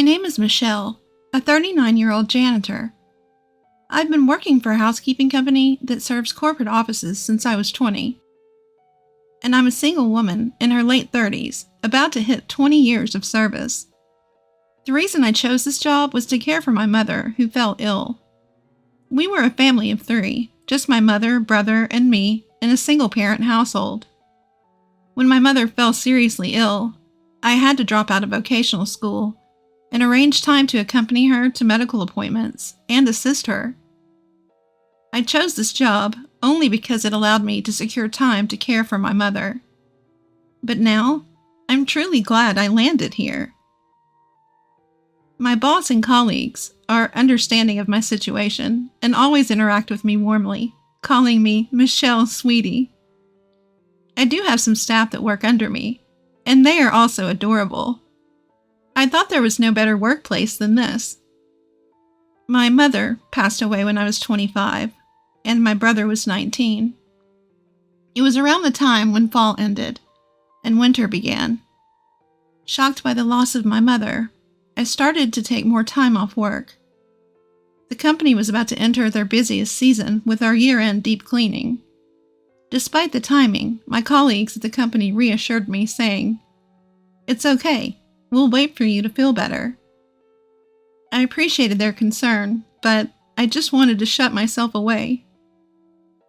My name is Michelle, a 39-year-old janitor. I've been working for a housekeeping company that serves corporate offices since I was 20. And I'm a single woman in her late 30s, about to hit 20 years of service. The reason I chose this job was to care for my mother, who fell ill. We were a family of 3, just my mother, brother, and me, in a single-parent household. When my mother fell seriously ill, I had to drop out of vocational school and arrange time to accompany her to medical appointments and assist her. I chose this job only because it allowed me to secure time to care for my mother. But now, I'm truly glad I landed here. My boss and colleagues are understanding of my situation and always interact with me warmly, calling me Michelle Sweetie. I do have some staff that work under me, and they are also adorable. I thought there was no better workplace than this. My mother passed away when I was 25, and my brother was 19. It was around the time when fall ended and winter began. Shocked by the loss of my mother, I started to take more time off work. The company was about to enter their busiest season with our year-end deep cleaning. Despite the timing, my colleagues at the company reassured me, saying, "It's okay. We'll wait for you to feel better." I appreciated their concern, but I just wanted to shut myself away.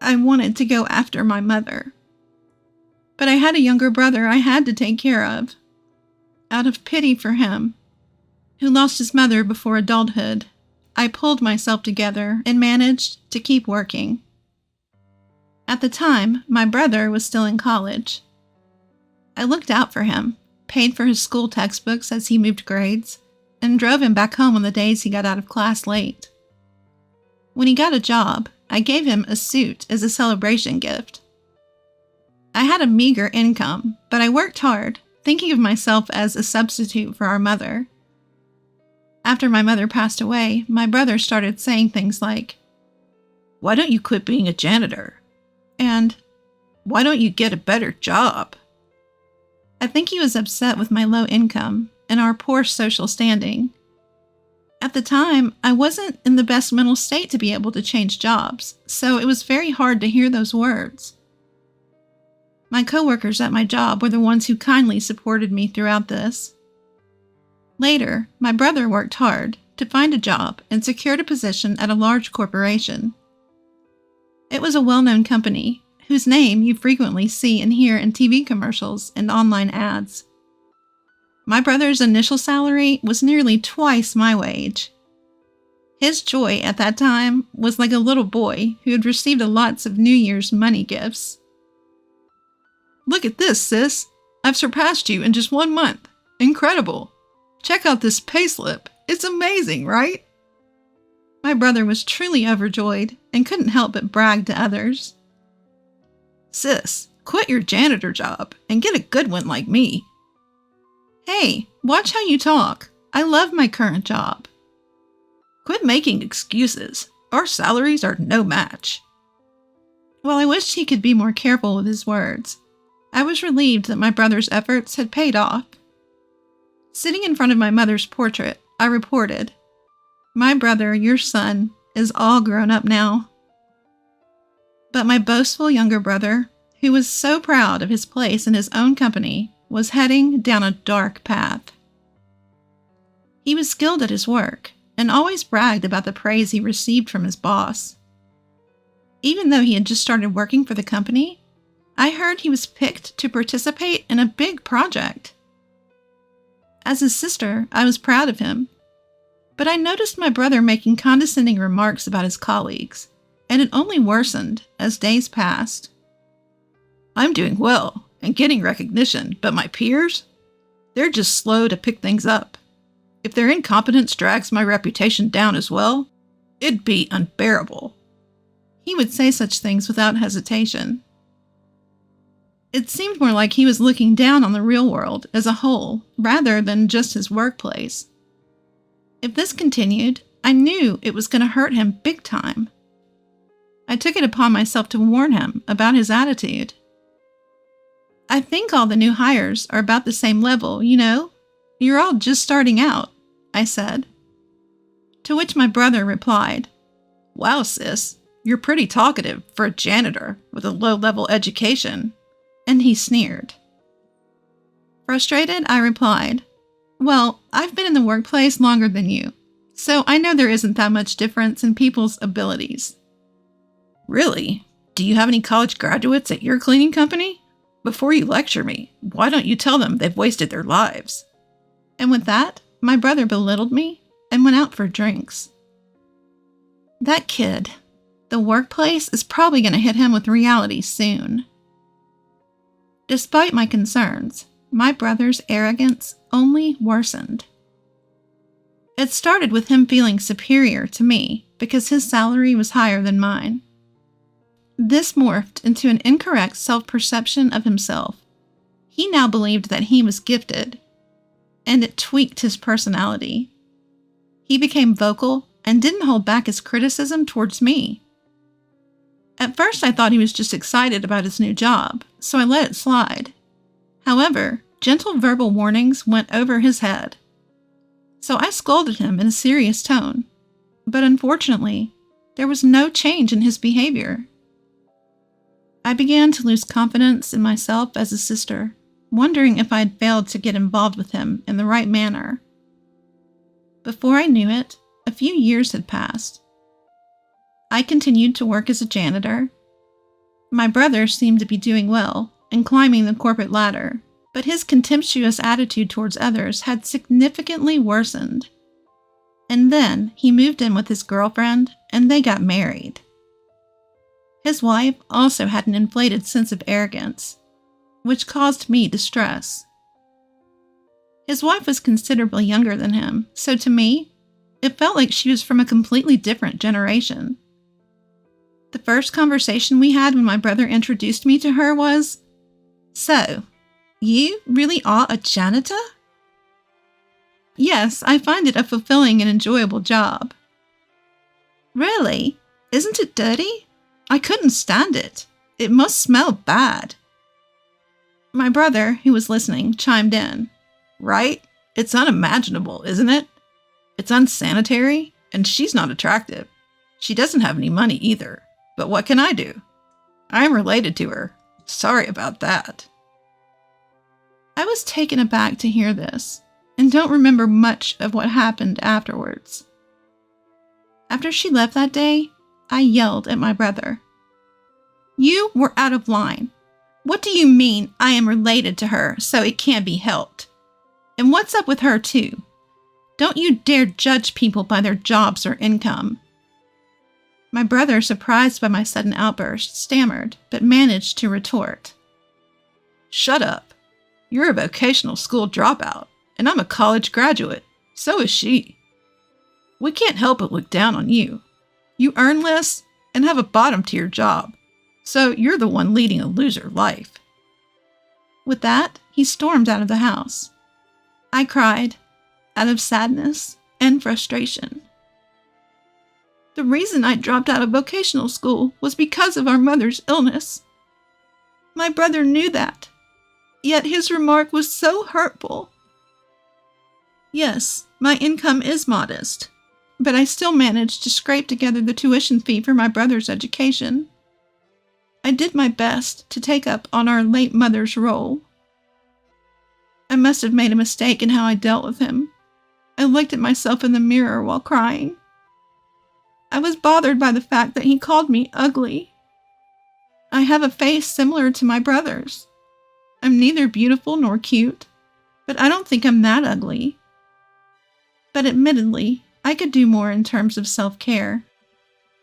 I wanted to go after my mother. But I had a younger brother I had to take care of. Out of pity for him, who lost his mother before adulthood, I pulled myself together and managed to keep working. At the time, my brother was still in college. I looked out for him, paid for his school textbooks as he moved grades, and drove him back home on the days he got out of class late. When he got a job, I gave him a suit as a celebration gift. I had a meager income, but I worked hard, thinking of myself as a substitute for our mother. After my mother passed away, my brother started saying things like, "Why don't you quit being a janitor?" And, "Why don't you get a better job?" I think he was upset with my low income and our poor social standing. At the time, I wasn't in the best mental state to be able to change jobs, so it was very hard to hear those words. My coworkers at my job were the ones who kindly supported me throughout this. Later, my brother worked hard to find a job and secured a position at a large corporation. It was a well-known company, whose name you frequently see and hear in TV commercials and online ads. My brother's initial salary was nearly twice my wage. His joy at that time was like a little boy who had received lots of New Year's money gifts. "Look at this, sis! I've surpassed you in just 1 month. Incredible! Check out this payslip. It's amazing, right?" My brother was truly overjoyed and couldn't help but brag to others. "Sis, quit your janitor job and get a good one like me." "Hey, watch how you talk. I love my current job." "Quit making excuses. Our salaries are no match." While I wished he could be more careful with his words, I was relieved that my brother's efforts had paid off. Sitting in front of my mother's portrait, I reported, "My brother, your son, is all grown up now." But my boastful younger brother, who was so proud of his place in his own company, was heading down a dark path. He was skilled at his work and always bragged about the praise he received from his boss. Even though he had just started working for the company, I heard he was picked to participate in a big project. As his sister, I was proud of him, but I noticed my brother making condescending remarks about his colleagues, and it only worsened as days passed. "I'm doing well and getting recognition, but my peers? They're just slow to pick things up. If their incompetence drags my reputation down as well, it'd be unbearable." He would say such things without hesitation. It seemed more like he was looking down on the real world as a whole, rather than just his workplace. If this continued, I knew it was going to hurt him big time. I took it upon myself to warn him about his attitude. "I think all the new hires are about the same level, you know? You're all just starting out. I said. To which my brother replied, "Wow, sis, you're pretty talkative for a janitor with a low-level education." And he sneered. Frustrated, I replied, "Well, I've been in the workplace longer than you, so I know there isn't that much difference in people's abilities." "Really? Do you have any college graduates at your cleaning company? Before you lecture me, why don't you tell them they've wasted their lives?" And with that, my brother belittled me and went out for drinks. That kid, the workplace is probably going to hit him with reality soon. Despite my concerns, my brother's arrogance only worsened. It started with him feeling superior to me because his salary was higher than mine. This morphed into an incorrect self-perception of himself. He now believed that he was gifted, and it tweaked his personality. He became vocal and didn't hold back his criticism towards me. At first, I thought he was just excited about his new job, so I let it slide. However, gentle verbal warnings went over his head. So I scolded him in a serious tone, but unfortunately, there was no change in his behavior. I began to lose confidence in myself as a sister, wondering if I had failed to get involved with him in the right manner. Before I knew it, a few years had passed. I continued to work as a janitor. My brother seemed to be doing well and climbing the corporate ladder, but his contemptuous attitude towards others had significantly worsened. And then he moved in with his girlfriend and they got married. His wife also had an inflated sense of arrogance, which caused me distress. His wife was considerably younger than him, so to me, it felt like she was from a completely different generation. The first conversation we had when my brother introduced me to her was, "So, you really are a janitor?" "Yes, I find it a fulfilling and enjoyable job." "Really? Isn't it dirty? I couldn't stand it. It must smell bad." My brother, who was listening, chimed in. "Right? It's unimaginable, isn't it? It's unsanitary, and she's not attractive. She doesn't have any money either. But what can I do? I'm related to her. Sorry about that." I was taken aback to hear this, and don't remember much of what happened afterwards. After she left that day, I yelled at my brother. "You were out of line. What do you mean I am related to her, so it can't be helped? And what's up with her too? Don't you dare judge people by their jobs or income." My brother, surprised by my sudden outburst, stammered, but managed to retort. "Shut up. You're a vocational school dropout, and I'm a college graduate. So is she. We can't help but look down on you. You earn less and have a bottom to your job, so you're the one leading a loser life." With that, he stormed out of the house. I cried, out of sadness and frustration. The reason I dropped out of vocational school was because of our mother's illness. My brother knew that, yet his remark was so hurtful. Yes, my income is modest, but I still managed to scrape together the tuition fee for my brother's education. I did my best to take up on our late mother's role. I must have made a mistake in how I dealt with him. I looked at myself in the mirror while crying. I was bothered by the fact that he called me ugly. I have a face similar to my brother's. I'm neither beautiful nor cute, but I don't think I'm that ugly. But admittedly, I could do more in terms of self-care.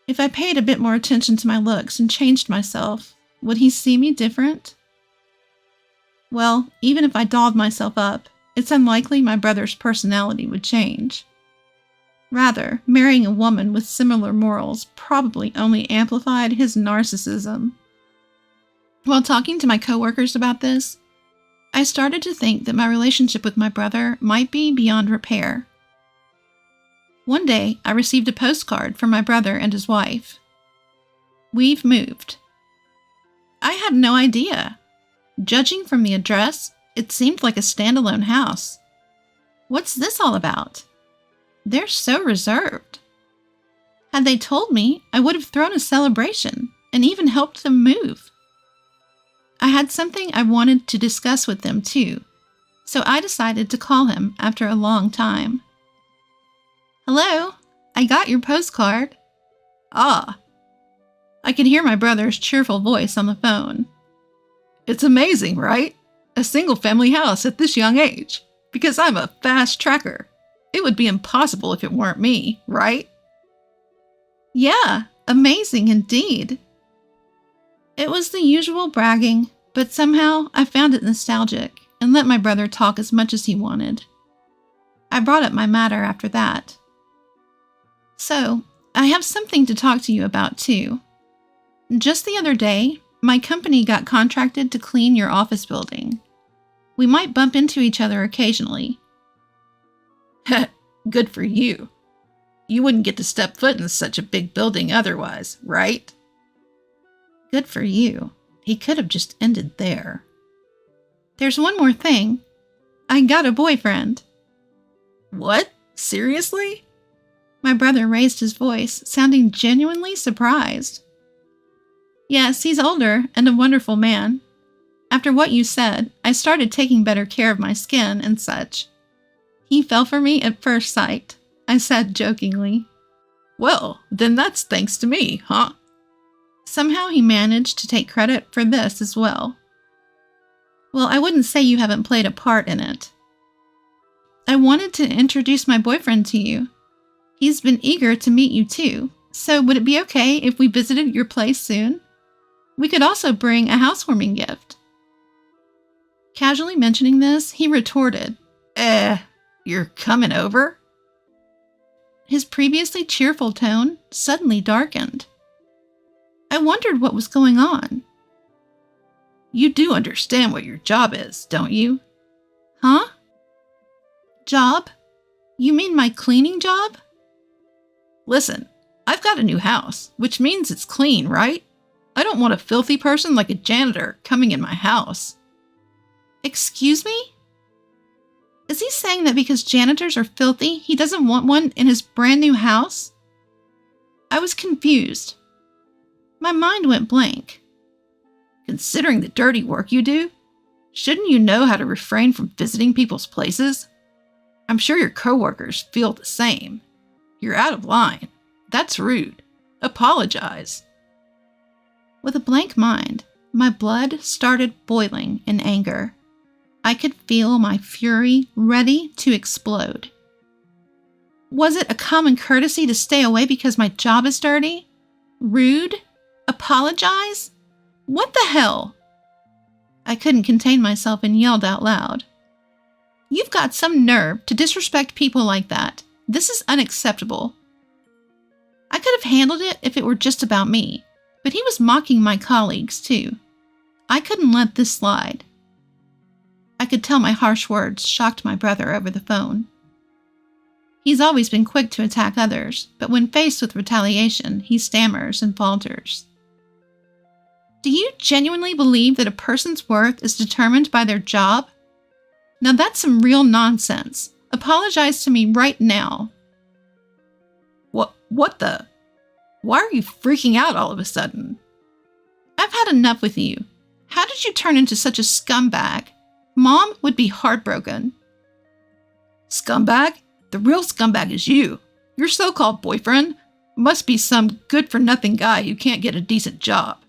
If I paid a bit more attention to my looks and changed myself, would he see me different? Well, even if I dolled myself up, it's unlikely my brother's personality would change. Rather, marrying a woman with similar morals probably only amplified his narcissism. While talking to my coworkers about this, I started to think that my relationship with my brother might be beyond repair. One day, I received a postcard from my brother and his wife. "We've moved." I had no idea. Judging from the address, it seemed like a standalone house. What's this all about? They're so reserved. Had they told me, I would have thrown a celebration and even helped them move. I had something I wanted to discuss with them too, so I decided to call him after a long time. Hello, I got your postcard. Ah. I could hear my brother's cheerful voice on the phone. It's amazing, right? A single-family house at this young age, because I'm a fast tracker. It would be impossible if it weren't me, right? Yeah, amazing indeed. It was the usual bragging, but somehow I found it nostalgic and let my brother talk as much as he wanted. I brought up my matter after that. So, I have something to talk to you about too. Just the other day, my company got contracted to clean your office building. We might bump into each other occasionally. Good for you. You wouldn't get to step foot in such a big building otherwise, right? Good for you. He could have just ended there. There's one more thing. I got a boyfriend. What? Seriously? My brother raised his voice, sounding genuinely surprised. Yes, he's older and a wonderful man. After what you said, I started taking better care of my skin and such. He fell for me at first sight, I said jokingly. Well, then that's thanks to me, huh? Somehow he managed to take credit for this as well. Well, I wouldn't say you haven't played a part in it. I wanted to introduce my boyfriend to you. He's been eager to meet you too, so would it be okay if we visited your place soon? We could also bring a housewarming gift. Casually mentioning this, he retorted, you're coming over? His previously cheerful tone suddenly darkened. I wondered what was going on. You do understand what your job is, don't you? Huh? Job? You mean my cleaning job? Listen, I've got a new house, which means it's clean, right? I don't want a filthy person like a janitor coming in my house. Excuse me? Is he saying that because janitors are filthy, he doesn't want one in his brand new house? I was confused. My mind went blank. Considering the dirty work you do, shouldn't you know how to refrain from visiting people's places? I'm sure your coworkers feel the same. You're out of line. That's rude. Apologize. With a blank mind, my blood started boiling in anger. I could feel my fury ready to explode. Was it a common courtesy to stay away because my job is dirty? Rude? Apologize? What the hell? I couldn't contain myself and yelled out loud. You've got some nerve to disrespect people like that. This is unacceptable. I could have handled it if it were just about me, but he was mocking my colleagues too. I couldn't let this slide. I could tell my harsh words shocked my brother over the phone. He's always been quick to attack others, but when faced with retaliation, he stammers and falters. Do you genuinely believe that a person's worth is determined by their job? Now that's some real nonsense. Apologize to me right now. What the? Why are you freaking out all of a sudden? I've had enough with you. How did you turn into such a scumbag? Mom would be heartbroken. Scumbag? The real scumbag is you. Your so-called boyfriend must be some good-for-nothing guy who can't get a decent job.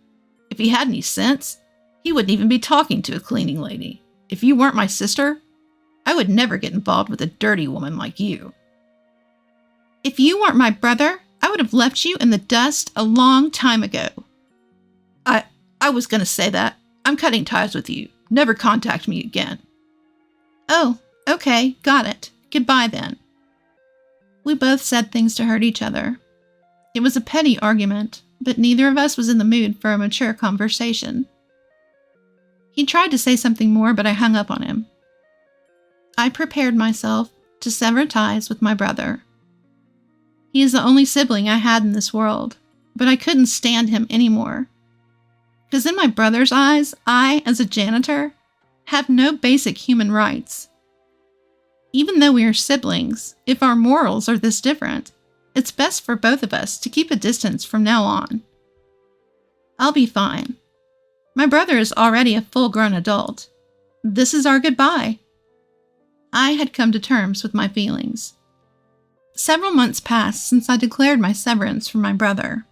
If he had any sense, he wouldn't even be talking to a cleaning lady. If you weren't my sister, I would never get involved with a dirty woman like you. If you weren't my brother, I would have left you in the dust a long time ago. I was going to say that. I'm cutting ties with you. Never contact me again. Oh, okay, got it. Goodbye then. We both said things to hurt each other. It was a petty argument, but neither of us was in the mood for a mature conversation. He tried to say something more, but I hung up on him. I prepared myself to sever ties with my brother. He is the only sibling I had in this world, but I couldn't stand him anymore. Because in my brother's eyes, I, as a janitor, have no basic human rights. Even though we are siblings, if our morals are this different, it's best for both of us to keep a distance from now on. I'll be fine. My brother is already a full-grown adult. This is our goodbye. I had come to terms with my feelings. Several months passed since I declared my severance from my brother.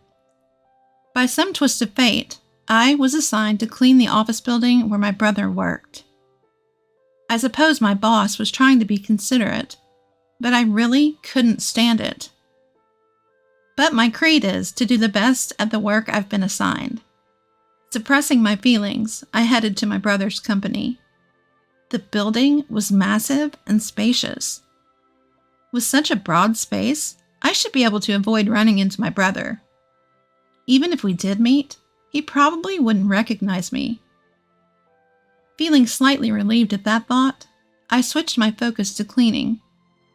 By some twist of fate, I was assigned to clean the office building where my brother worked. I suppose my boss was trying to be considerate, but I really couldn't stand it. But my creed is to do the best at the work I've been assigned. Suppressing my feelings, I headed to my brother's company. The building was massive and spacious. With such a broad space, I should be able to avoid running into my brother. Even if we did meet, he probably wouldn't recognize me. Feeling slightly relieved at that thought, I switched my focus to cleaning,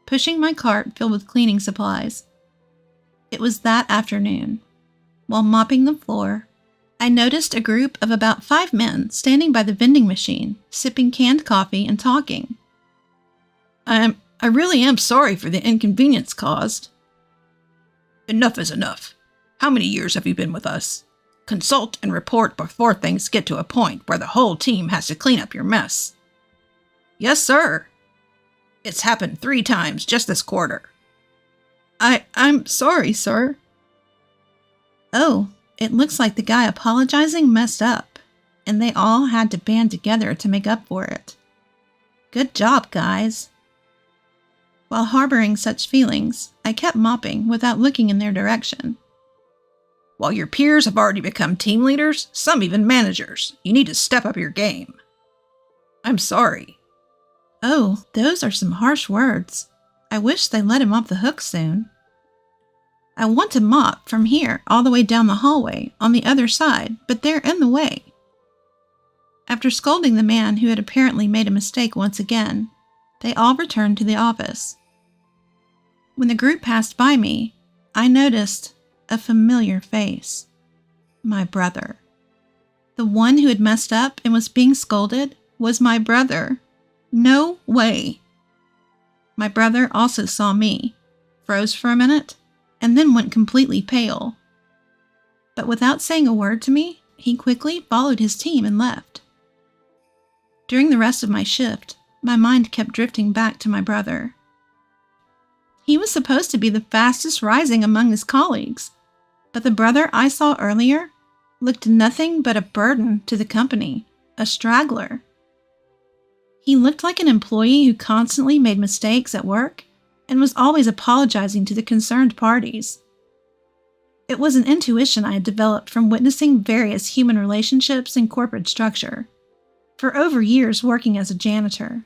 pushing my cart filled with cleaning supplies. It was that afternoon. While mopping the floor, I noticed a group of about 5 men standing by the vending machine, sipping canned coffee and talking. I really am sorry for the inconvenience caused. Enough is enough. How many years have you been with us? Consult and report before things get to a point where the whole team has to clean up your mess. Yes, sir. It's happened 3 times just this quarter. I'm sorry, sir. Oh, it looks like the guy apologizing messed up, and they all had to band together to make up for it. Good job, guys. While harboring such feelings, I kept mopping without looking in their direction. While your peers have already become team leaders, some even managers, you need to step up your game. I'm sorry. Oh, those are some harsh words. I wish they let him off the hook soon. I want to mop from here all the way down the hallway on the other side, but they're in the way. After scolding the man who had apparently made a mistake once again, they all returned to the office. When the group passed by me, I noticed a familiar face. My brother. The one who had messed up and was being scolded was my brother. No way. My brother also saw me, froze for a minute, and then went completely pale. But without saying a word to me, he quickly followed his team and left. During the rest of my shift, my mind kept drifting back to my brother. He was supposed to be the fastest rising among his colleagues, but the brother I saw earlier looked nothing but a burden to the company, a straggler. He looked like an employee who constantly made mistakes at work and was always apologizing to the concerned parties. It was an intuition I had developed from witnessing various human relationships in corporate structure, for over years working as a janitor.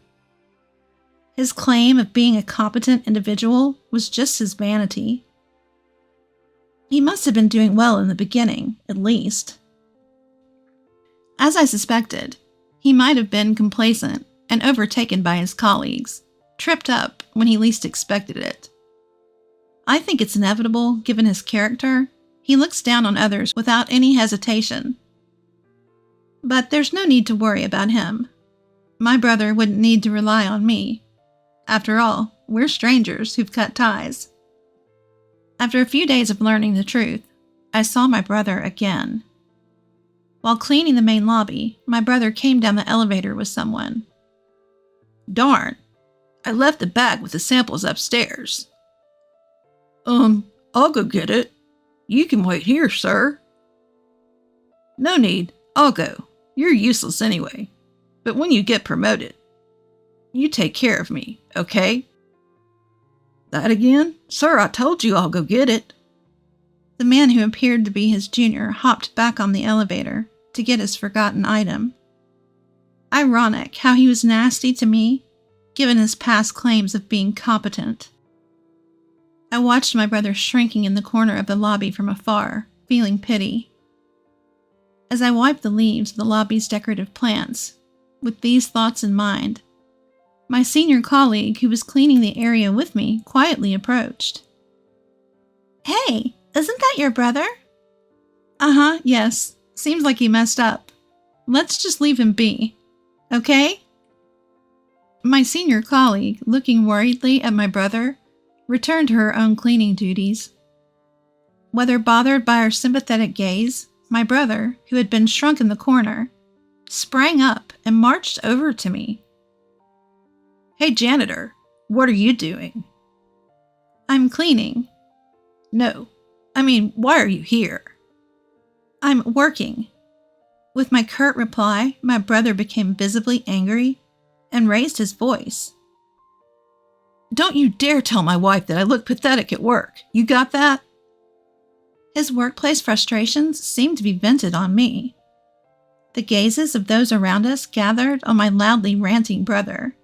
His claim of being a competent individual was just his vanity. He must have been doing well in the beginning, at least. As I suspected, he might have been complacent and overtaken by his colleagues, tripped up when he least expected it. I think it's inevitable, given his character. He looks down on others without any hesitation. But there's no need to worry about him. My brother wouldn't need to rely on me. After all, we're strangers who've cut ties. After a few days of learning the truth, I saw my brother again. While cleaning the main lobby, my brother came down the elevator with someone. Darn, I left the bag with the samples upstairs. I'll go get it. You can wait here, sir. No need, I'll go. You're useless anyway. But when you get promoted, you take care of me, okay? That again? Sir, I told you I'll go get it. The man who appeared to be his junior hopped back on the elevator to get his forgotten item. Ironic how he was nasty to me, given his past claims of being competent. I watched my brother shrinking in the corner of the lobby from afar, feeling pity. As I wiped the leaves of the lobby's decorative plants, with these thoughts in mind, my senior colleague who was cleaning the area with me quietly approached. Hey, isn't that your brother? Uh-huh, yes. Seems like he messed up. Let's just leave him be. Okay? My senior colleague, looking worriedly at my brother, returned to her own cleaning duties. Whether bothered by our sympathetic gaze, my brother, who had been shrunk in the corner, sprang up and marched over to me. "Hey, janitor, what are you doing?" "I'm cleaning." "No, why are you here?" "I'm working." With my curt reply, my brother became visibly angry and raised his voice. "Don't you dare tell my wife that I look pathetic at work. You got that?" His workplace frustrations seemed to be vented on me. The gazes of those around us gathered on my loudly ranting brother.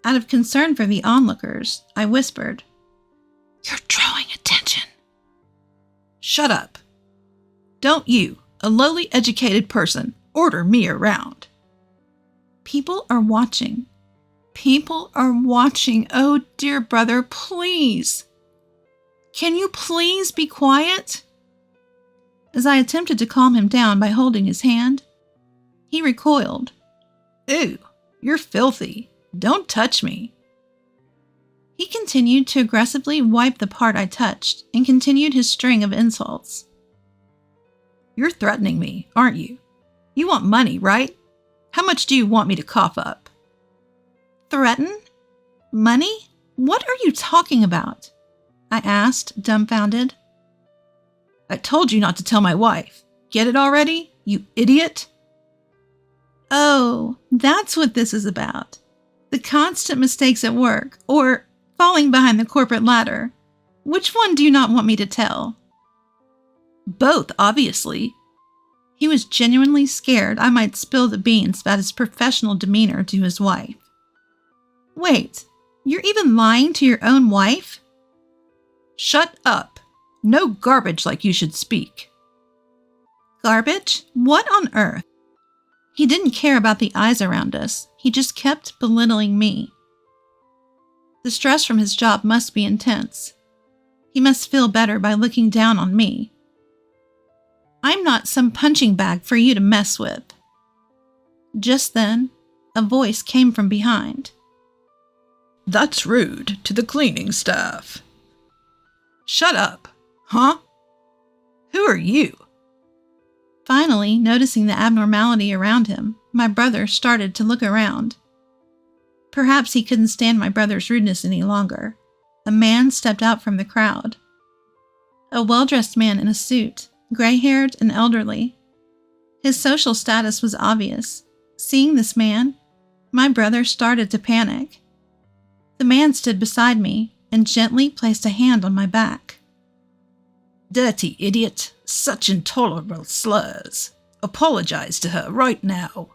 Out of concern for the onlookers, I whispered, "You're drawing attention." "Shut up. Don't you, a lowly educated person, order me around." People are watching. People are watching. Oh, dear brother, please. Can you please be quiet? As I attempted to calm him down by holding his hand, he recoiled. "Ew, you're filthy. Don't touch me." He continued to aggressively wipe the part I touched and continued his string of insults. "You're threatening me, aren't you? You want money, right? How much do you want me to cough up?" "Threaten? Money? What are you talking about?" I asked, dumbfounded. "I told you not to tell my wife. Get it already, you idiot?" Oh, that's what this is about. The constant mistakes at work, or falling behind the corporate ladder. Which one do you not want me to tell? Both, obviously. He was genuinely scared I might spill the beans about his professional demeanor to his wife. Wait, you're even lying to your own wife? Shut up. No garbage like you should speak. Garbage? What on earth? He didn't care about the eyes around us. He just kept belittling me. The stress from his job must be intense. He must feel better by looking down on me. I'm not some punching bag for you to mess with. Just then, a voice came from behind. That's rude to the cleaning staff. Shut up, huh? Who are you? Finally, noticing the abnormality around him, my brother started to look around. Perhaps he couldn't stand my brother's rudeness any longer. A man stepped out from the crowd. A well-dressed man in a suit, gray-haired and elderly. His social status was obvious. Seeing this man, my brother started to panic. The man stood beside me and gently placed a hand on my back. Dirty idiot, such intolerable slurs. Apologize to her right now.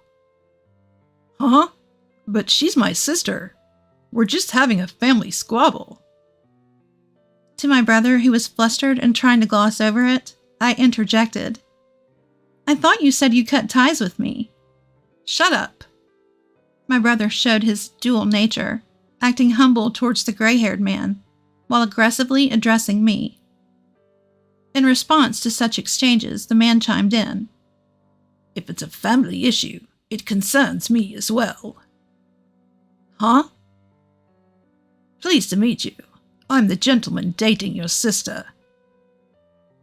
Huh? But she's my sister. We're just having a family squabble. To my brother, who was flustered and trying to gloss over it, I interjected. I thought you said you cut ties with me. Shut up. My brother showed his dual nature, acting humble towards the gray-haired man, while aggressively addressing me. In response to such exchanges, the man chimed in. If it's a family issue, it concerns me as well. Huh? Pleased to meet you. I'm the gentleman dating your sister.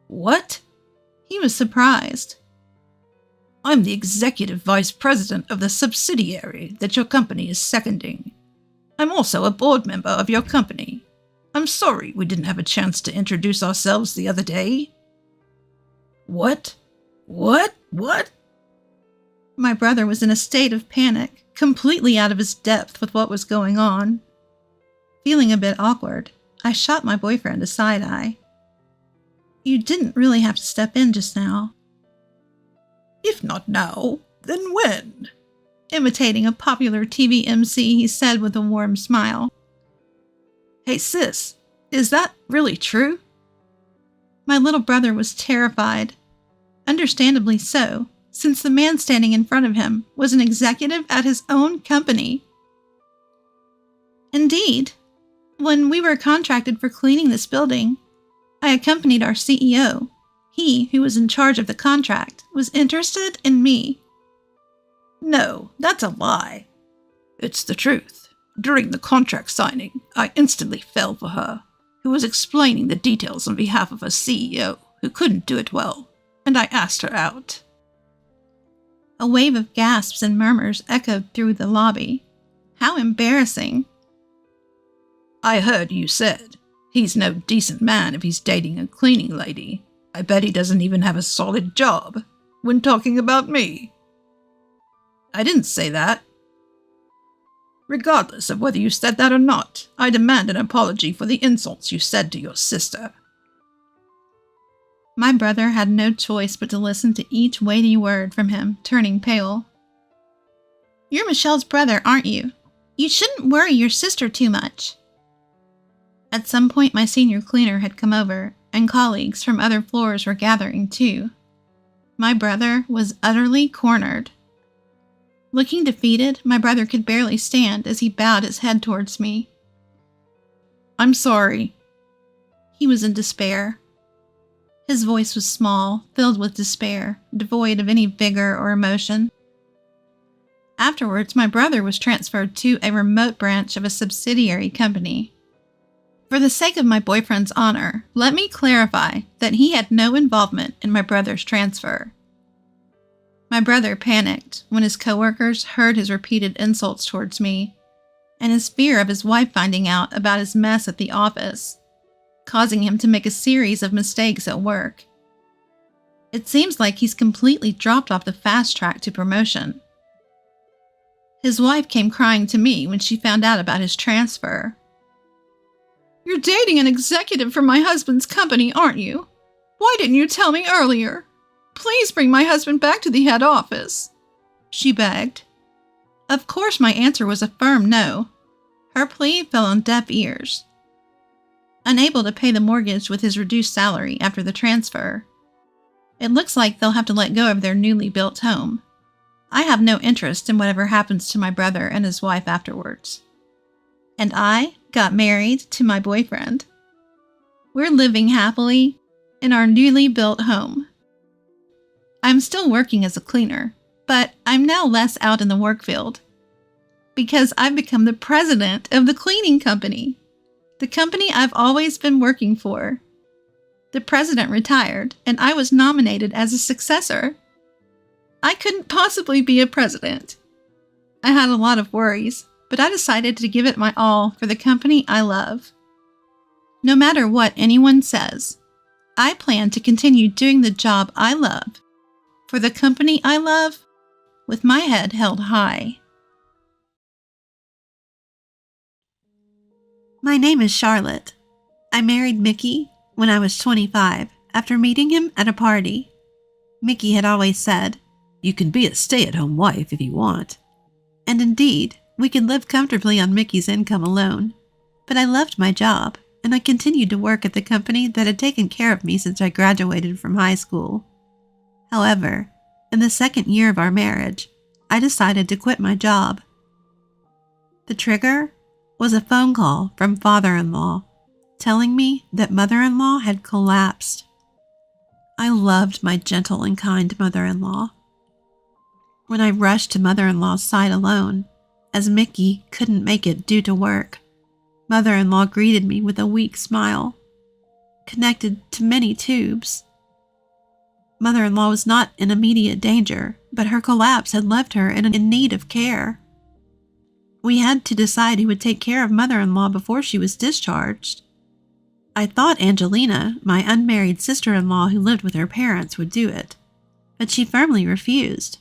What? He was surprised. I'm the executive vice president of the subsidiary that your company is seconding. I'm also a board member of your company. I'm sorry we didn't have a chance to introduce ourselves the other day. What? What? My brother was in a state of panic, completely out of his depth with what was going on. Feeling a bit awkward, I shot my boyfriend a side-eye. You didn't really have to step in just now. If not now, then when? Imitating a popular TV MC, he said with a warm smile. Hey sis, is that really true? My little brother was terrified. Understandably so, since the man standing in front of him was an executive at his own company. Indeed, when we were contracted for cleaning this building, I accompanied our CEO. He, who was in charge of the contract, was interested in me. No, that's a lie. It's the truth. During the contract signing, I instantly fell for her, who was explaining the details on behalf of a CEO who couldn't do it well, and I asked her out. A wave of gasps and murmurs echoed through the lobby. How embarrassing. I heard you said, he's no decent man if he's dating a cleaning lady. I bet he doesn't even have a solid job, when talking about me. I didn't say that. Regardless of whether you said that or not, I demand an apology for the insults you said to your sister. My brother had no choice but to listen to each weighty word from him, turning pale. You're Michelle's brother, aren't you? You shouldn't worry your sister too much. At some point, my senior cleaner had come over, and colleagues from other floors were gathering too. My brother was utterly cornered. Looking defeated, my brother could barely stand as he bowed his head towards me. I'm sorry. He was in despair. His voice was small, filled with despair, devoid of any vigor or emotion. Afterwards, my brother was transferred to a remote branch of a subsidiary company. For the sake of my boyfriend's honor, let me clarify that he had no involvement in my brother's transfer. My brother panicked when his coworkers heard his repeated insults towards me, and his fear of his wife finding out about his mess at the office, causing him to make a series of mistakes at work. It seems like he's completely dropped off the fast track to promotion. His wife came crying to me when she found out about his transfer. You're dating an executive from my husband's company, aren't you? Why didn't you tell me earlier? Please bring my husband back to the head office, she begged. Of course, my answer was a firm no. Her plea fell on deaf ears. Unable to pay the mortgage with his reduced salary after the transfer, it looks like they'll have to let go of their newly built home. I have no interest in whatever happens to my brother and his wife afterwards. And I got married to my boyfriend. We're living happily in our newly built home. I'm still working as a cleaner, but I'm now less out in the work field because I've become the president of the cleaning company, the company I've always been working for. The president retired, and I was nominated as a successor. I couldn't possibly be a president. I had a lot of worries, but I decided to give it my all for the company I love. No matter what anyone says, I plan to continue doing the job I love for the company I love, with my head held high. My name is Charlotte. I married Mickey when I was 25 after meeting him at a party. Mickey had always said, "You can be a stay-at-home wife if you want." And indeed, we could live comfortably on Mickey's income alone. But I loved my job, and I continued to work at the company that had taken care of me since I graduated from high school. However, in the second year of our marriage, I decided to quit my job. The trigger was a phone call from father-in-law telling me that mother-in-law had collapsed. I loved my gentle and kind mother-in-law. When I rushed to mother-in-law's side alone, as Mickey couldn't make it due to work, mother-in-law greeted me with a weak smile, connected to many tubes. Mother-in-law was not in immediate danger, but her collapse had left her in need of care. We had to decide who would take care of mother-in-law before she was discharged. I thought Angelina, my unmarried sister-in-law who lived with her parents, would do it, but she firmly refused.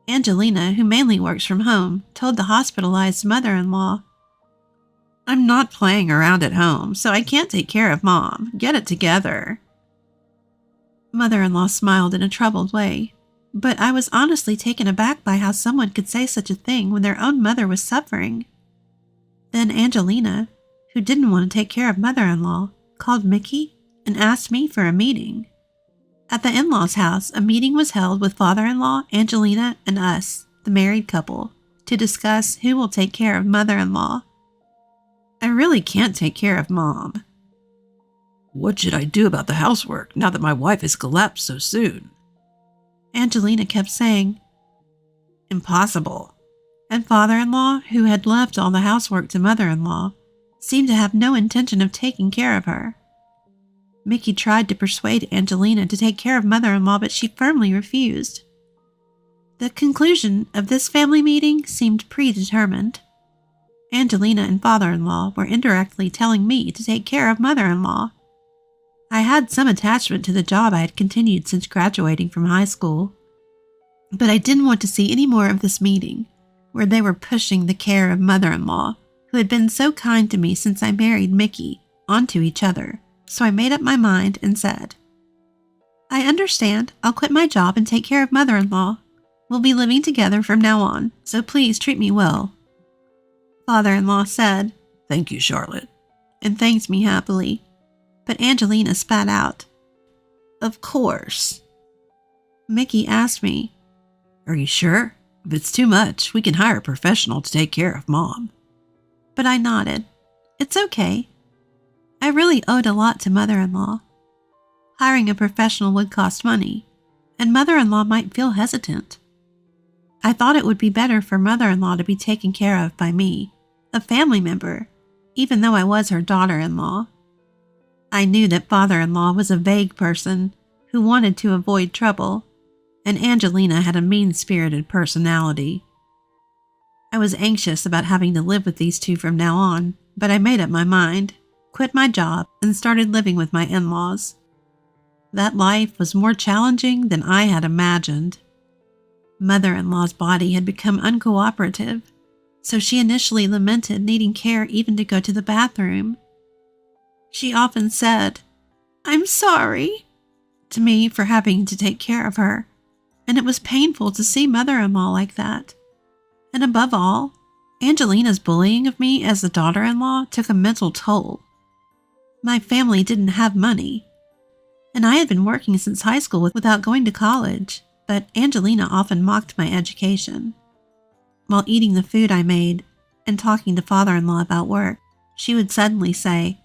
Angelina, who mainly works from home, told the hospitalized mother-in-law, "I'm not playing around at home, so I can't take care of Mom. Get it together." Mother-in-law smiled in a troubled way, but I was honestly taken aback by how someone could say such a thing when their own mother was suffering. Then Angelina, who didn't want to take care of mother-in-law, called Mickey and asked me for a meeting. At the in-laws' house, a meeting was held with father-in-law, Angelina, and us, the married couple, to discuss who will take care of mother-in-law. I really can't take care of Mom. What should I do about the housework now that my wife has collapsed so soon? Angelina kept saying, "Impossible. And father-in-law, who had left all the housework to mother-in-law, seemed to have no intention of taking care of her. Mickey tried to persuade Angelina to take care of mother-in-law, but she firmly refused. The conclusion of this family meeting seemed predetermined. Angelina and father-in-law were indirectly telling me to take care of mother-in-law. I had some attachment to the job I had continued since graduating from high school, but I didn't want to see any more of this meeting, where they were pushing the care of mother-in-law, who had been so kind to me since I married Mickey, onto each other. So I made up my mind and said, "I understand. I'll quit my job and take care of mother-in-law. We'll be living together from now on, so please treat me well." Father-in-law said, "Thank you, Charlotte," and thanked me happily. But Angelina spat out, "Of course." Mickey asked me, "Are you sure? If it's too much, we can hire a professional to take care of Mom." But I nodded. It's okay. I really owed a lot to mother-in-law. Hiring a professional would cost money, and mother-in-law might feel hesitant. I thought it would be better for mother-in-law to be taken care of by me, a family member, even though I was her daughter-in-law. I knew that father-in-law was a vague person who wanted to avoid trouble, and Angelina had a mean-spirited personality. I was anxious about having to live with these two from now on, but I made up my mind, quit my job, and started living with my in-laws. That life was more challenging than I had imagined. Mother-in-law's body had become uncooperative, so she initially lamented needing care even to go to the bathroom. She often said, "I'm sorry," to me for having to take care of her, and it was painful to see mother-in-law like that. And above all, Angelina's bullying of me as the daughter-in-law took a mental toll. My family didn't have money, and I had been working since high school without going to college, but Angelina often mocked my education. While eating the food I made and talking to father-in-law about work, she would suddenly say,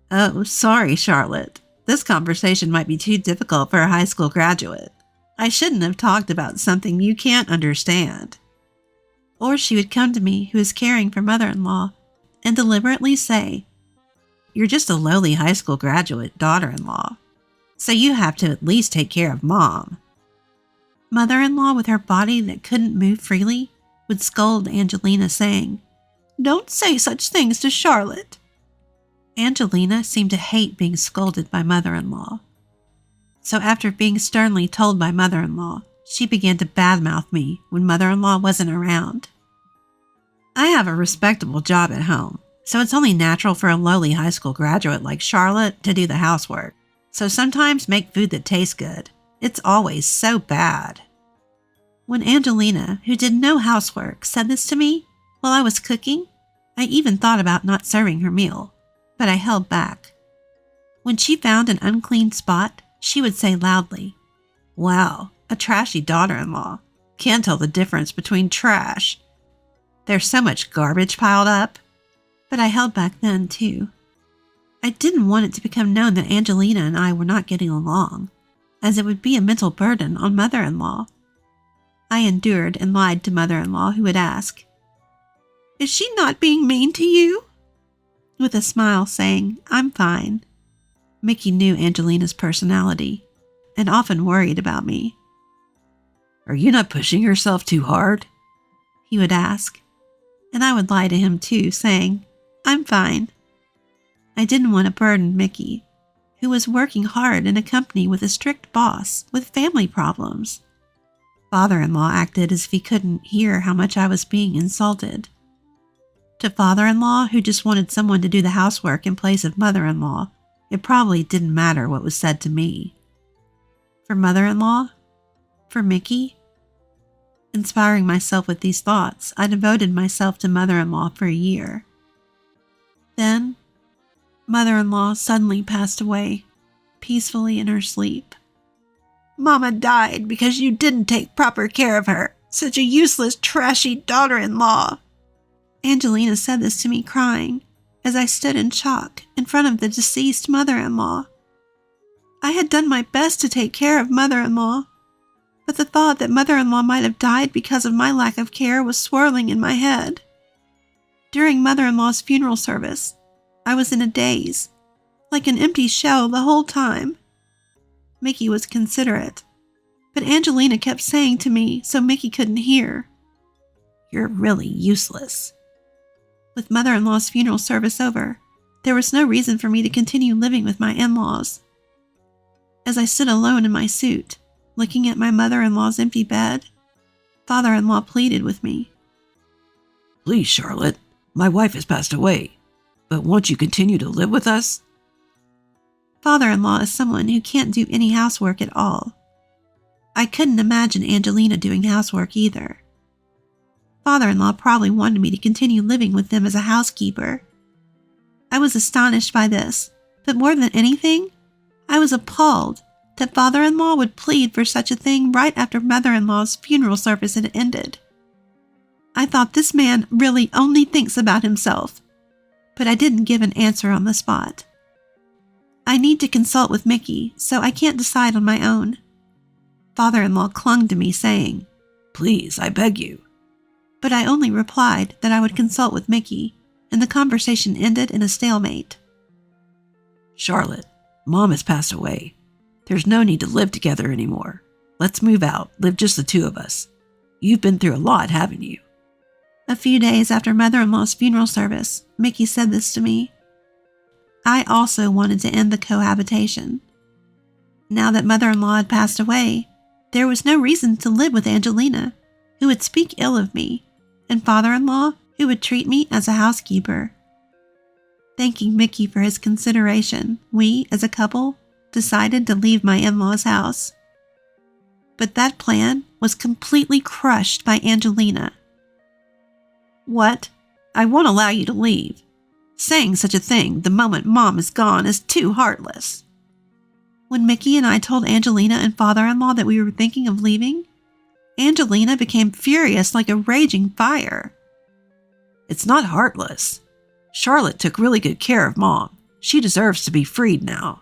"Oh, sorry, Charlotte. This conversation might be too difficult for a high school graduate. I shouldn't have talked about something you can't understand." Or she would come to me, who was caring for mother-in-law, and deliberately say, "You're just a lowly high school graduate daughter-in-law, so you have to at least take care of Mom." Mother-in-law, with her body that couldn't move freely, would scold Angelina, saying, "Don't say such things to Charlotte." Angelina seemed to hate being scolded by mother-in-law. So after being sternly told by mother-in-law, she began to badmouth me when mother-in-law wasn't around. I have a respectable job at home, so it's only natural for a lowly high school graduate like Charlotte to do the housework. So sometimes make food that tastes good. It's always so bad. When Angelina, who did no housework, said this to me while I was cooking, I even thought about not serving her meal, but I held back. When she found an unclean spot, she would say loudly, "Wow, a trashy daughter-in-law. Can't tell the difference between trash. There's so much garbage piled up." But I held back then, too. I didn't want it to become known that Angelina and I were not getting along, as it would be a mental burden on mother-in-law. I endured and lied to mother-in-law, who would ask, "Is she not being mean to you?" with a smile saying, "I'm fine." Mickey knew Angelina's personality and often worried about me. "Are you not pushing yourself too hard?" he would ask, and I would lie to him too, saying, "I'm fine." I didn't want to burden Mickey, who was working hard in a company with a strict boss with family problems. Father-in-law acted as if he couldn't hear how much I was being insulted. To father-in-law, who just wanted someone to do the housework in place of mother-in-law, it probably didn't matter what was said to me. For mother-in-law, for Mickey, inspiring myself with these thoughts, I devoted myself to mother-in-law for a year. Then, mother-in-law suddenly passed away, peacefully in her sleep. "Mama died because you didn't take proper care of her. Such a useless, trashy daughter-in-law." Angelina said this to me crying, as I stood in shock in front of the deceased mother-in-law. I had done my best to take care of mother-in-law, but the thought that mother-in-law might have died because of my lack of care was swirling in my head. During mother-in-law's funeral service, I was in a daze, like an empty shell the whole time. Mickey was considerate, but Angelina kept saying to me so Mickey couldn't hear, "You're really useless." With mother-in-law's funeral service over, there was no reason for me to continue living with my in-laws. As I stood alone in my suit, looking at my mother-in-law's empty bed, father-in-law pleaded with me. "Please, Charlotte, my wife has passed away, but won't you continue to live with us?" Father-in-law is someone who can't do any housework at all. I couldn't imagine Angelina doing housework either. Father-in-law probably wanted me to continue living with them as a housekeeper. I was astonished by this, but more than anything, I was appalled that father-in-law would plead for such a thing right after mother-in-law's funeral service had ended. I thought this man really only thinks about himself, but I didn't give an answer on the spot. I need to consult with Mickey, so I can't decide on my own. Father-in-law clung to me, saying, "Please, I beg you." But I only replied that I would consult with Mickey, and the conversation ended in a stalemate. "Charlotte, Mom has passed away. There's no need to live together anymore. Let's move out, live just the two of us. You've been through a lot, haven't you?" A few days after mother-in-law's funeral service, Mickey said this to me. I also wanted to end the cohabitation. Now that mother-in-law had passed away, there was no reason to live with Angelina, who would speak ill of me, and father-in-law, who would treat me as a housekeeper. Thanking Mickey for his consideration, we, as a couple, decided to leave my in-law's house. But that plan was completely crushed by Angelina. "What? I won't allow you to leave. Saying such a thing the moment Mom is gone is too heartless." When Mickey and I told Angelina and father-in-law that we were thinking of leaving, Angelina became furious like a raging fire. "It's not heartless. Charlotte took really good care of Mom. She deserves to be freed now."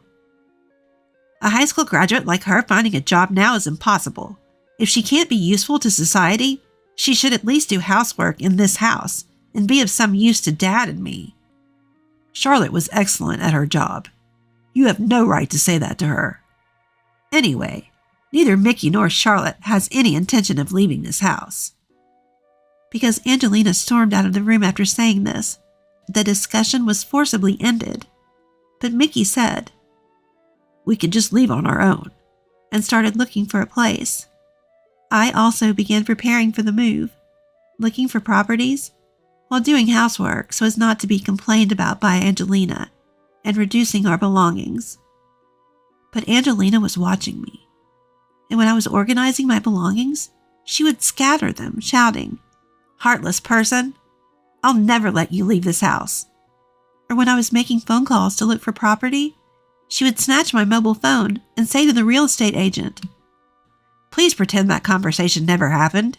"A high school graduate like her finding a job now is impossible. If she can't be useful to society, she should at least do housework in this house and be of some use to Dad and me." "Charlotte was excellent at her job. You have no right to say that to her. Anyway, neither Mickey nor Charlotte has any intention of leaving this house." Because Angelina stormed out of the room after saying this, the discussion was forcibly ended. But Mickey said, "We can just leave on our own," and started looking for a place. I also began preparing for the move, looking for properties while doing housework so as not to be complained about by Angelina, and reducing our belongings. But Angelina was watching me, and when I was organizing my belongings, she would scatter them, shouting, "Heartless person! I'll never let you leave this house." Or when I was making phone calls to look for property, she would snatch my mobile phone and say to the real estate agent, "Please pretend that conversation never happened."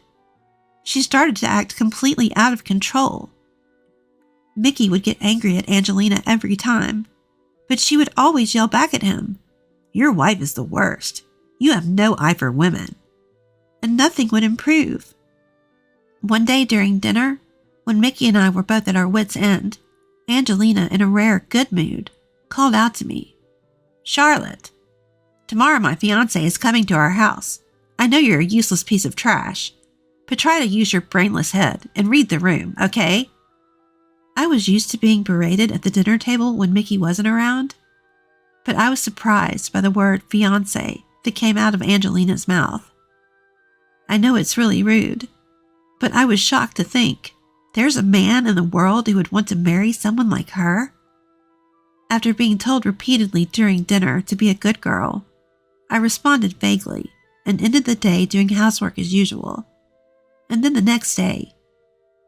She started to act completely out of control. Mickey would get angry at Angelina every time, but she would always yell back at him, "Your wife is the worst. You have no eye for women." And nothing would improve. One day during dinner, when Mickey and I were both at our wits' end, Angelina, in a rare good mood, called out to me, "Charlotte, tomorrow my fiancé is coming to our house. I know you're a useless piece of trash, but try to use your brainless head and read the room, okay?" I was used to being berated at the dinner table when Mickey wasn't around, but I was surprised by the word fiancé that came out of Angelina's mouth. I know it's really rude, but I was shocked to think, there's a man in the world who would want to marry someone like her? After being told repeatedly during dinner to be a good girl, I responded vaguely and ended the day doing housework as usual. And then the next day,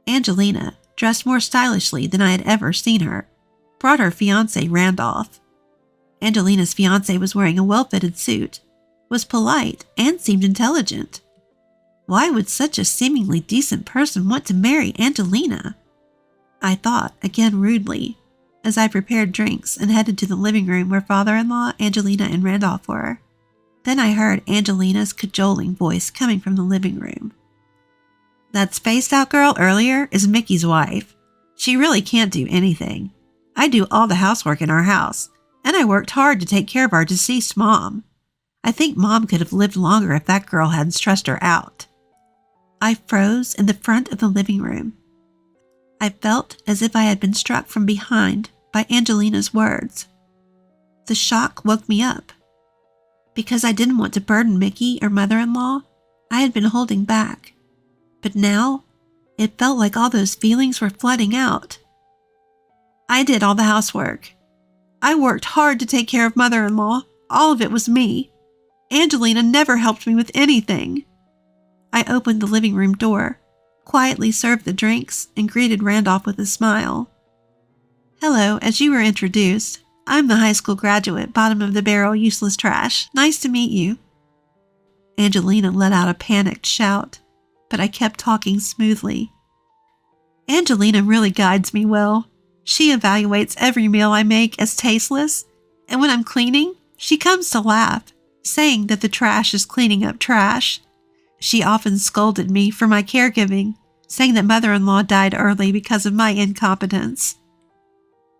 Angelina, dressed more stylishly than I had ever seen her, brought her fiancé Randolph. Angelina's fiancé was wearing a well-fitted suit, was polite, and seemed intelligent. Why would such a seemingly decent person want to marry Angelina? I thought, again rudely, as I prepared drinks and headed to the living room where father-in-law, Angelina, and Randolph were. Then I heard Angelina's cajoling voice coming from the living room. That spaced out girl earlier is Mickey's wife. She really can't do anything. I do all the housework in our house, and I worked hard to take care of our deceased mom. I think Mom could have lived longer if that girl hadn't stressed her out. I froze in the front of the living room. I felt as if I had been struck from behind by Angelina's words. The shock woke me up. Because I didn't want to burden Mickey or mother-in-law, I had been holding back. But now, it felt like all those feelings were flooding out. I did all the housework. I worked hard to take care of mother-in-law. All of it was me. Angelina never helped me with anything. I opened the living room door, quietly served the drinks, and greeted Randolph with a smile. Hello, as you were introduced. I'm the high school graduate, bottom of the barrel, useless trash. Nice to meet you. Angelina let out a panicked shout, but I kept talking smoothly. Angelina really guides me well. She evaluates every meal I make as tasteless, and when I'm cleaning, she comes to laugh, saying that the trash is cleaning up trash. She often scolded me for my caregiving, saying that mother-in-law died early because of my incompetence.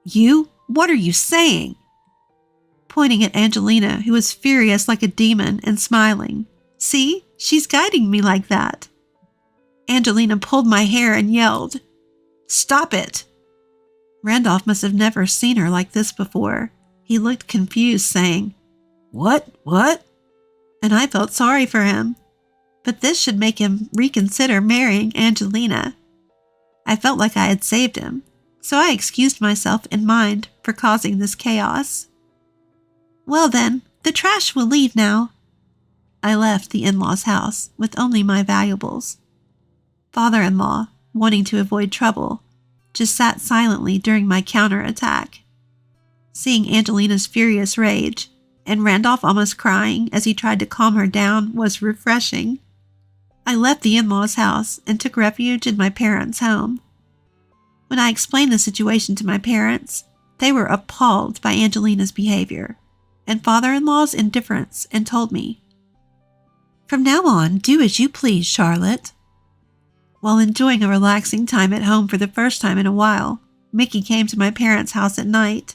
You? What are you saying? Pointing at Angelina, who was furious like a demon and smiling. See, she's guiding me like that. Angelina pulled my hair and yelled, "Stop it!" Randolph must have never seen her like this before. He looked confused, saying, What? And I felt sorry for him. But this should make him reconsider marrying Angelina. I felt like I had saved him, so I excused myself in mind for causing this chaos. Well then, the trash will leave now. I left the in-laws' house with only my valuables. Father-in-law, wanting to avoid trouble, just sat silently during my counterattack. Seeing Angelina's furious rage, and Randolph almost crying as he tried to calm her down, was refreshing. I left the in-laws' house and took refuge in my parents' home. When I explained the situation to my parents, they were appalled by Angelina's behavior and father-in-law's indifference and told me, From now on, do as you please, Charlotte. While enjoying a relaxing time at home for the first time in a while, Mickey came to my parents' house at night.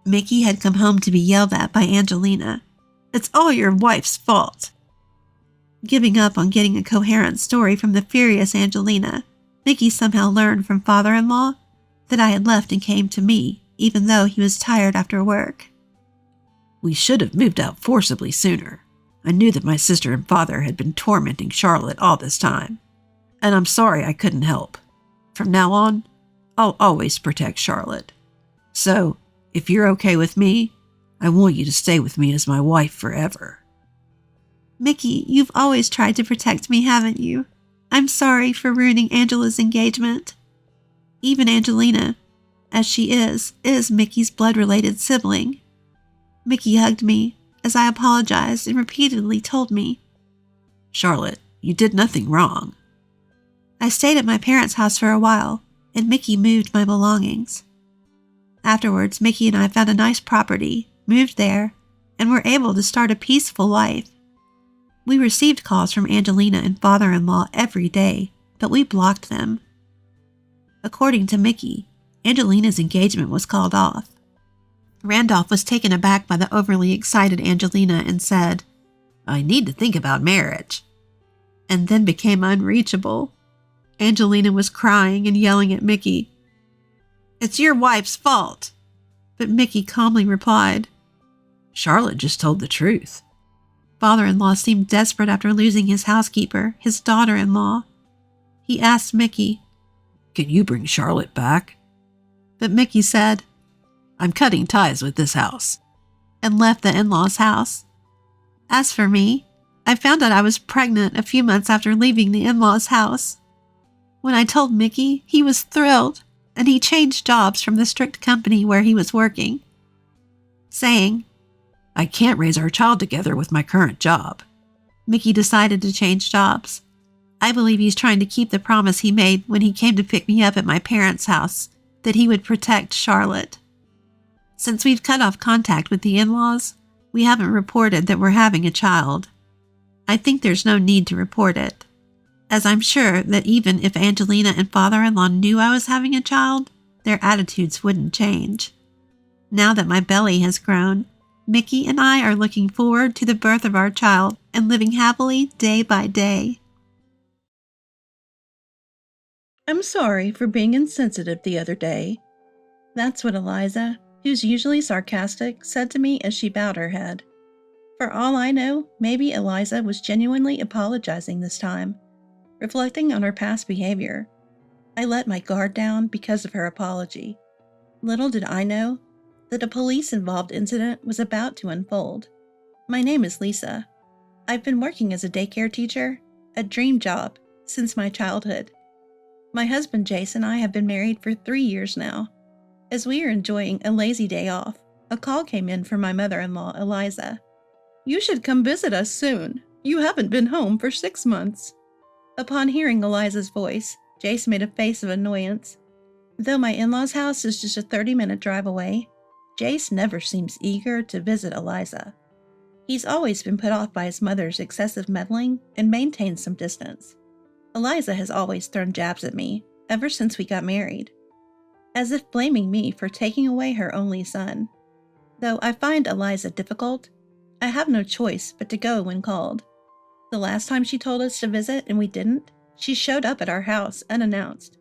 Mickey had come home to be yelled at by Angelina. It's all your wife's fault. Giving up on getting a coherent story from the furious Angelina, Mickey somehow learned from father-in-law that I had left and came to me, even though he was tired after work. We should have moved out forcibly sooner. I knew that my sister and father had been tormenting Charlotte all this time, and I'm sorry I couldn't help. From now on, I'll always protect Charlotte. So, if you're okay with me, I want you to stay with me as my wife forever. Mickey, you've always tried to protect me, haven't you? I'm sorry for ruining Angela's engagement. Even Angelina, as she is Mickey's blood-related sibling. Mickey hugged me as I apologized and repeatedly told me, Charlotte, you did nothing wrong. I stayed at my parents' house for a while, and Mickey moved my belongings. Afterwards, Mickey and I found a nice property, moved there, and were able to start a peaceful life. We received calls from Angelina and father-in-law every day, but we blocked them. According to Mickey, Angelina's engagement was called off. Randolph was taken aback by the overly excited Angelina and said, I need to think about marriage, and then became unreachable. Angelina was crying and yelling at Mickey. It's your wife's fault. But Mickey calmly replied, Charlotte just told the truth. Father-in-law seemed desperate after losing his housekeeper, his daughter-in-law. He asked Mickey, Can you bring Charlotte back? But Mickey said, I'm cutting ties with this house, and left the in-laws' house. As for me, I found out I was pregnant a few months after leaving the in-laws' house. When I told Mickey, he was thrilled, and he changed jobs from the strict company where he was working, saying, I can't raise our child together with my current job. Mickey decided to change jobs. I believe he's trying to keep the promise he made when he came to pick me up at my parents' house, that he would protect Charlotte. Since we've cut off contact with the in-laws, We haven't reported that we're having a child. I think there's no need to report it, as I'm sure that even if Angelina and father-in-law knew I was having a child, their attitudes wouldn't change. Now that my belly has grown, Mickey and I are looking forward to the birth of our child and living happily day by day. I'm sorry for being insensitive the other day. That's what Eliza, who's usually sarcastic, said to me as she bowed her head. For all I know, maybe Eliza was genuinely apologizing this time, reflecting on her past behavior. I let my guard down because of her apology. Little did I know that a police-involved incident was about to unfold. My name is Lisa. I've been working as a daycare teacher, a dream job, since my childhood. My husband Jace and I have been married for 3 years now. As we are enjoying a lazy day off, a call came in from my mother-in-law, Eliza. "You should come visit us soon. You haven't been home for 6 months." Upon hearing Eliza's voice, Jace made a face of annoyance. Though my in-laws' house is just a 30-minute drive away, Jace never seems eager to visit Eliza. He's always been put off by his mother's excessive meddling and maintains some distance. Eliza has always thrown jabs at me, ever since we got married, as if blaming me for taking away her only son. Though I find Eliza difficult, I have no choice but to go when called. The last time she told us to visit and we didn't, she showed up at our house unannounced.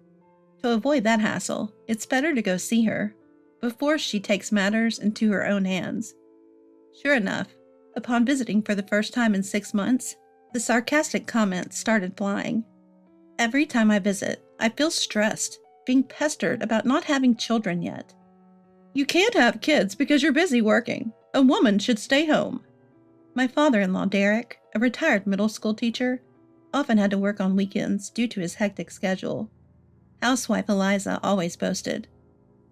To avoid that hassle, it's better to go see her before she takes matters into her own hands. Sure enough, upon visiting for the first time in 6 months, the sarcastic comments started flying. Every time I visit, I feel stressed, being pestered about not having children yet. "You can't have kids because you're busy working. A woman should stay home." My father-in-law, Derek, a retired middle school teacher, often had to work on weekends due to his hectic schedule. Housewife Eliza always boasted,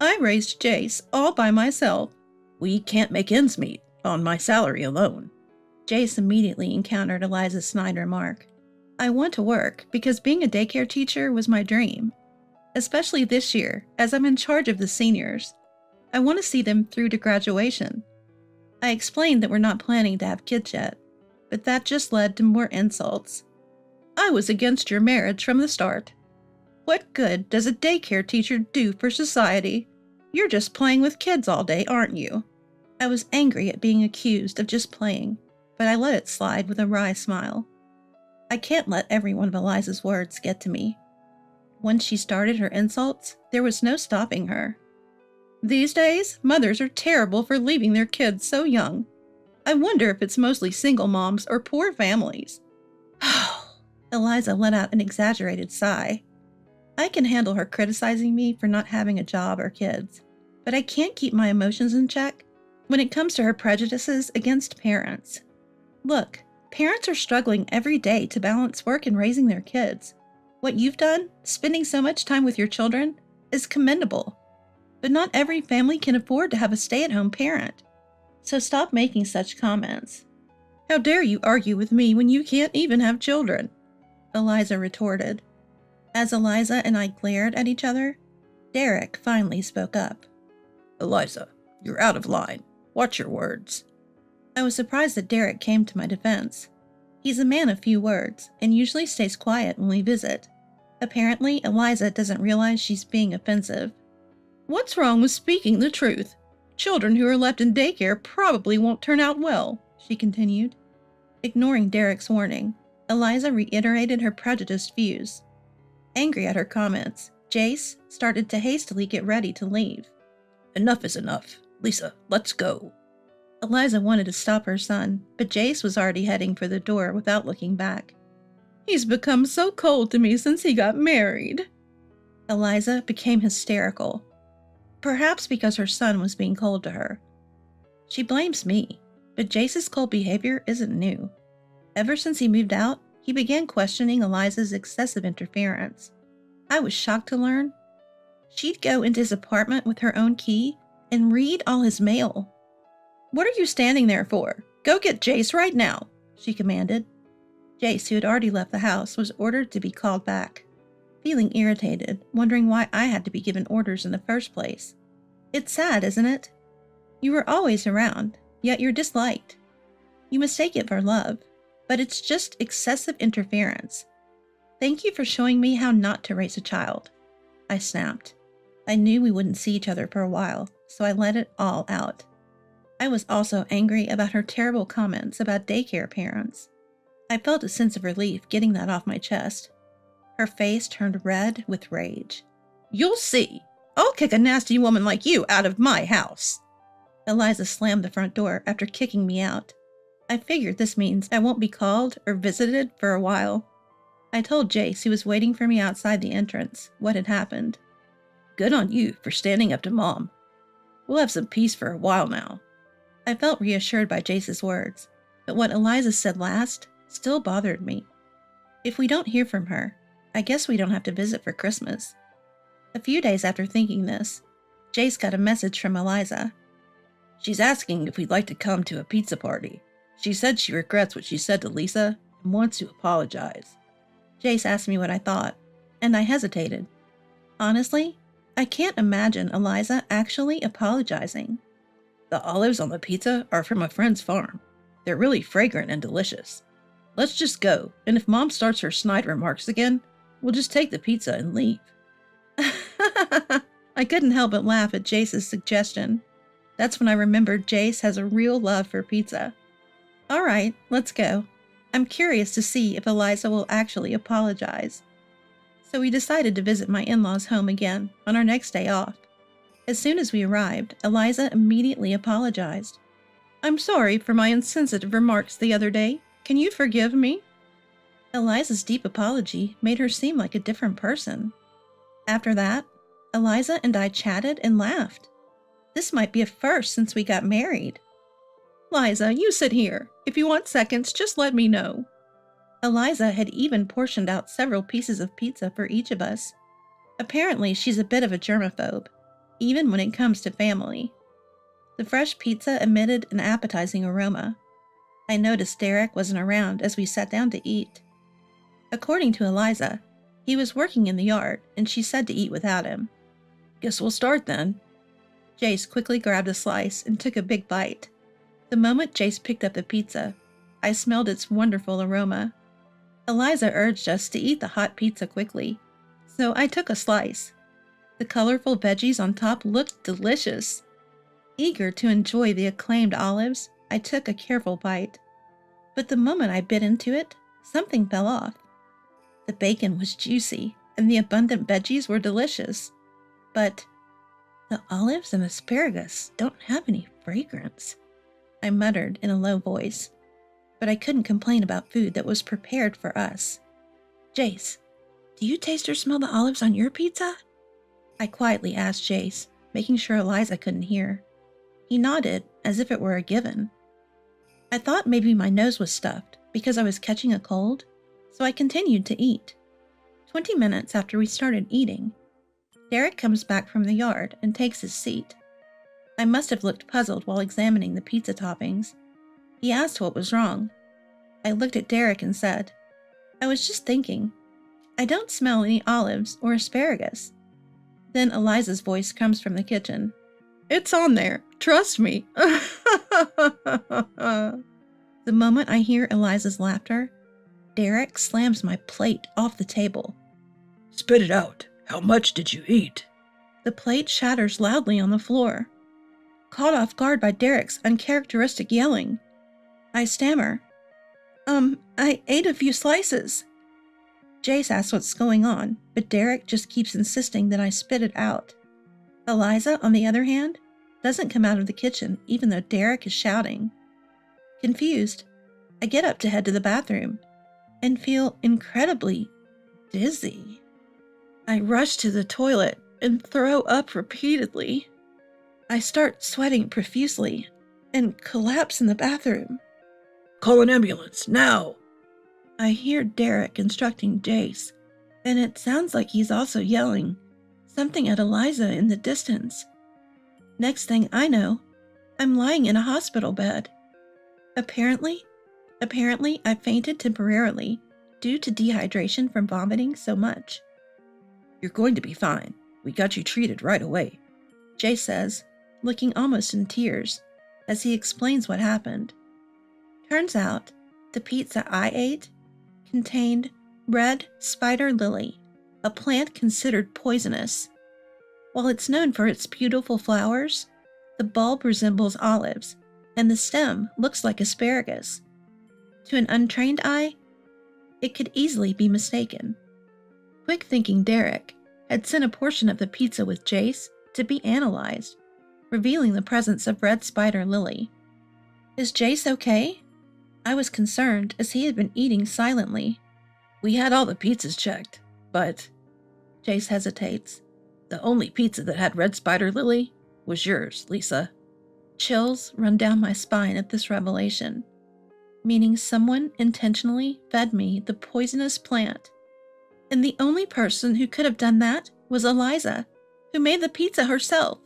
"I raised Jace all by myself. We can't make ends meet on my salary alone." Jace immediately encountered Eliza's snide remark. I want to work because being a daycare teacher was my dream, especially this year as I'm in charge of the seniors. I want to see them through to graduation. I explained that we're not planning to have kids yet, but that just led to more insults. "I was against your marriage from the start. What good does a daycare teacher do for society? You're just playing with kids all day, aren't you?" I was angry at being accused of just playing, but I let it slide with a wry smile. I can't let every one of Eliza's words get to me. Once she started her insults, there was no stopping her. "These days, mothers are terrible for leaving their kids so young. I wonder if it's mostly single moms or poor families." Eliza let out an exaggerated sigh. I can handle her criticizing me for not having a job or kids, but I can't keep my emotions in check when it comes to her prejudices against parents. Look, parents are struggling every day to balance work and raising their kids. What you've done, spending so much time with your children, is commendable. But not every family can afford to have a stay-at-home parent. So stop making such comments. "How dare you argue with me when you can't even have children?" Eliza retorted. As Eliza and I glared at each other, Derek finally spoke up. "Eliza, you're out of line. Watch your words." I was surprised that Derek came to my defense. He's a man of few words and usually stays quiet when we visit. Apparently, Eliza doesn't realize she's being offensive. "What's wrong with speaking the truth? Children who are left in daycare probably won't turn out well," she continued. Ignoring Derek's warning, Eliza reiterated her prejudiced views. Angry at her comments, Jace started to hastily get ready to leave. "Enough is enough. Lisa, let's go." Eliza wanted to stop her son, but Jace was already heading for the door without looking back. "He's become so cold to me since he got married." Eliza became hysterical, perhaps because her son was being cold to her. She blames me, but Jace's cold behavior isn't new. Ever since he moved out, he began questioning Eliza's excessive interference. I was shocked to learn she'd go into his apartment with her own key and read all his mail. "What are you standing there for? Go get Jace right now," she commanded. Jace, who had already left the house, was ordered to be called back. Feeling irritated, wondering why I had to be given orders in the first place. It's sad, isn't it? You were always around, yet you're disliked. You mistake it for love, but it's just excessive interference. Thank you for showing me how not to raise a child. I snapped. I knew we wouldn't see each other for a while, so I let it all out. I was also angry about her terrible comments about daycare parents. I felt a sense of relief getting that off my chest. Her face turned red with rage. You'll see. I'll kick a nasty woman like you out of my house. Eliza slammed the front door after kicking me out. I figured this means I won't be called or visited for a while. I told Jace, who was waiting for me outside the entrance, what had happened. Good on you for standing up to Mom. We'll have some peace for a while now. I felt reassured by Jace's words, but what Eliza said last still bothered me. If we don't hear from her, I guess we don't have to visit for Christmas. A few days after thinking this, Jace got a message from Eliza. She's asking if we'd like to come to a pizza party. She said she regrets what she said to Lisa and wants to apologize. Jace asked me what I thought, and I hesitated. Honestly, I can't imagine Eliza actually apologizing. The olives on the pizza are from a friend's farm. They're really fragrant and delicious. Let's just go, and if Mom starts her snide remarks again, we'll just take the pizza and leave. I couldn't help but laugh at Jace's suggestion. That's when I remembered Jace has a real love for pizza. All right, let's go. I'm curious to see if Eliza will actually apologize. So we decided to visit my in-laws' home again on our next day off. As soon as we arrived, Eliza immediately apologized. I'm sorry for my insensitive remarks the other day. Can you forgive me? Eliza's deep apology made her seem like a different person. After that, Eliza and I chatted and laughed. This might be a first since we got married. Liza, you sit here. If you want seconds, just let me know. Eliza had even portioned out several pieces of pizza for each of us. Apparently, she's a bit of a germaphobe, even when it comes to family. The fresh pizza emitted an appetizing aroma. I noticed Derek wasn't around as we sat down to eat. According to Eliza, he was working in the yard, and she said to eat without him. Guess we'll start then. Jace quickly grabbed a slice and took a big bite. The moment Jace picked up the pizza, I smelled its wonderful aroma. Eliza urged us to eat the hot pizza quickly, so I took a slice. The colorful veggies on top looked delicious. Eager to enjoy the acclaimed olives, I took a careful bite. But the moment I bit into it, something fell off. The bacon was juicy, and the abundant veggies were delicious. But the olives and asparagus don't have any fragrance, I muttered in a low voice. But I couldn't complain about food that was prepared for us. Jace, do you taste or smell the olives on your pizza? I quietly asked Jace, making sure Eliza couldn't hear. He nodded, as if it were a given. I thought maybe my nose was stuffed because I was catching a cold, so I continued to eat. 20 minutes after we started eating, Derek comes back from the yard and takes his seat. I must have looked puzzled while examining the pizza toppings. He asked what was wrong. I looked at Derek and said, I was just thinking. I don't smell any olives or asparagus. Then Eliza's voice comes from the kitchen. It's on there. Trust me. The moment I hear Eliza's laughter, Derek slams my plate off the table. Spit it out. How much did you eat? The plate shatters loudly on the floor. Caught off guard by Derek's uncharacteristic yelling, I stammer. I ate a few slices. Jace asks what's going on, but Derek just keeps insisting that I spit it out. Eliza, on the other hand, doesn't come out of the kitchen even though Derek is shouting. Confused, I get up to head to the bathroom and feel incredibly dizzy. I rush to the toilet and throw up repeatedly. I start sweating profusely and collapse in the bathroom. Call an ambulance, now! I hear Derek instructing Jace, and it sounds like he's also yelling something at Eliza in the distance. Next thing I know, I'm lying in a hospital bed. Apparently, I fainted temporarily due to dehydration from vomiting so much. You're going to be fine. We got you treated right away, Jace says, looking almost in tears. as he explains what happened. Turns out, the pizza I ate contained red spider lily, a plant considered poisonous. While it's known for its beautiful flowers, the bulb resembles olives, and the stem looks like asparagus. To an untrained eye, it could easily be mistaken. Quick-thinking Derek had sent a portion of the pizza with Jace to be analyzed, revealing the presence of red spider lily. Is Jace okay? I was concerned as he had been eating silently. We had all the pizzas checked, but... Jace hesitates. The only pizza that had red spider lily was yours, Lisa. Chills run down my spine at this revelation, meaning someone intentionally fed me the poisonous plant. And the only person who could have done that was Eliza, who made the pizza herself.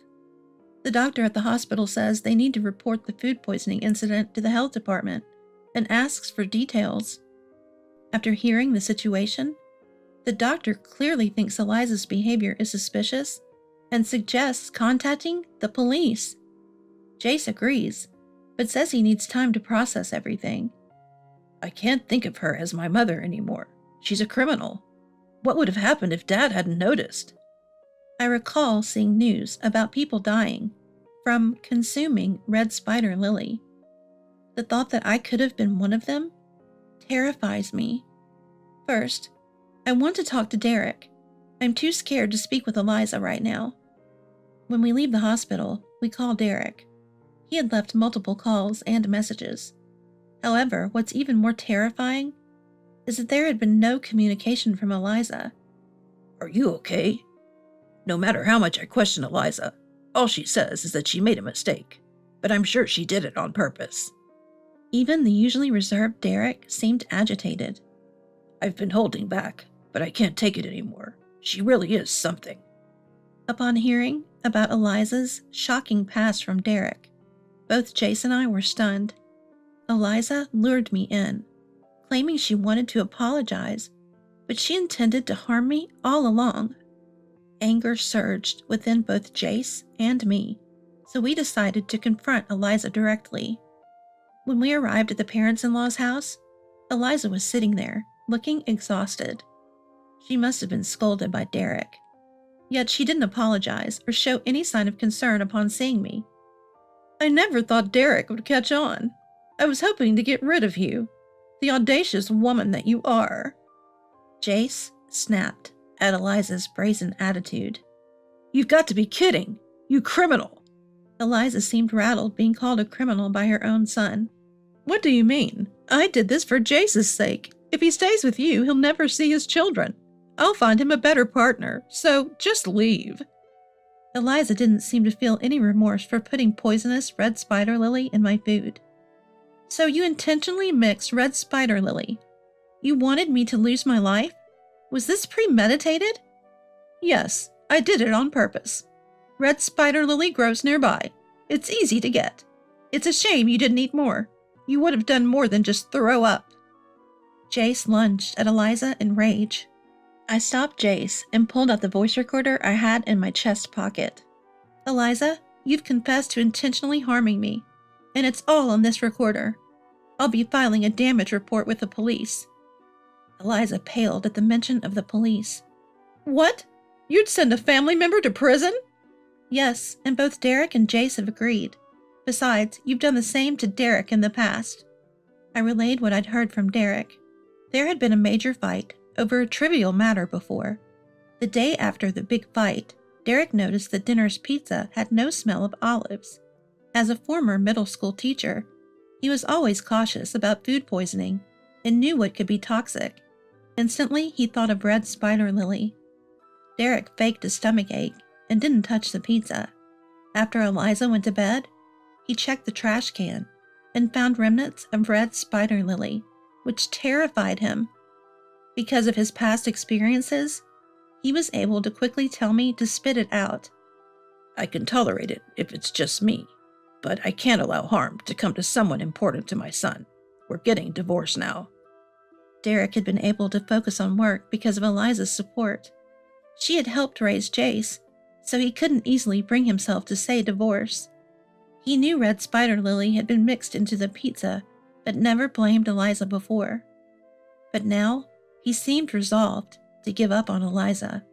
The doctor at the hospital says they need to report the food poisoning incident to the health department and asks for details. After hearing the situation, the doctor clearly thinks Eliza's behavior is suspicious and suggests contacting the police. Jace agrees, but says he needs time to process everything. I can't think of her as my mother anymore. She's a criminal. What would have happened if Dad hadn't noticed? I recall seeing news about people dying from consuming red spider lily. The thought that I could have been one of them terrifies me. First, I want to talk to Derek. I'm too scared to speak with Eliza right now. When we leave the hospital, we call Derek. He had left multiple calls and messages. However, what's even more terrifying is that there had been no communication from Eliza. Are you okay? No matter how much I question Eliza, all she says is that she made a mistake, but I'm sure she did it on purpose. Even the usually reserved Derek seemed agitated. I've been holding back, but I can't take it anymore. She really is something. Upon hearing about Eliza's shocking past from Derek, both Jace and I were stunned. Eliza lured me in, claiming she wanted to apologize, but she intended to harm me all along. Anger surged within both Jace and me, so we decided to confront Eliza directly. When we arrived at the parents-in-law's house, Eliza was sitting there, looking exhausted. She must have been scolded by Derek. Yet she didn't apologize or show any sign of concern upon seeing me. I never thought Derek would catch on. I was hoping to get rid of you, the audacious woman that you are. Jace snapped at Eliza's brazen attitude. You've got to be kidding! You criminal! Eliza seemed rattled being called a criminal by her own son. What do you mean? I did this for Jace's sake. If he stays with you, he'll never see his children. I'll find him a better partner, so just leave. Eliza didn't seem to feel any remorse for putting poisonous red spider lily in my food. So you intentionally mixed red spider lily. You wanted me to lose my life? Was this premeditated? Yes, I did it on purpose. Red spider lily grows nearby. It's easy to get. It's a shame you didn't eat more. You would have done more than just throw up. Jace lunged at Eliza in rage. I stopped Jace and pulled out the voice recorder I had in my chest pocket. Eliza, you've confessed to intentionally harming me, and it's all on this recorder. I'll be filing a damage report with the police. Eliza paled at the mention of the police. What? You'd send a family member to prison? Yes, and both Derek and Jace have agreed. Besides, you've done the same to Derek in the past. I relayed what I'd heard from Derek. There had been a major fight over a trivial matter before. The day after the big fight, Derek noticed that dinner's pizza had no smell of olives. As a former middle school teacher, he was always cautious about food poisoning and knew what could be toxic. Instantly, he thought of red spider lily. Derek faked a stomachache and didn't touch the pizza. After Eliza went to bed, he checked the trash can and found remnants of red spider lily, which terrified him. Because of his past experiences, he was able to quickly tell me to spit it out. I can tolerate it if it's just me, but I can't allow harm to come to someone important to my son. We're getting divorced now. Derek had been able to focus on work because of Eliza's support. She had helped raise Jace, so he couldn't easily bring himself to say divorce. He knew red spider lily had been mixed into the pizza, but never blamed Eliza before. But now, he seemed resolved to give up on Eliza.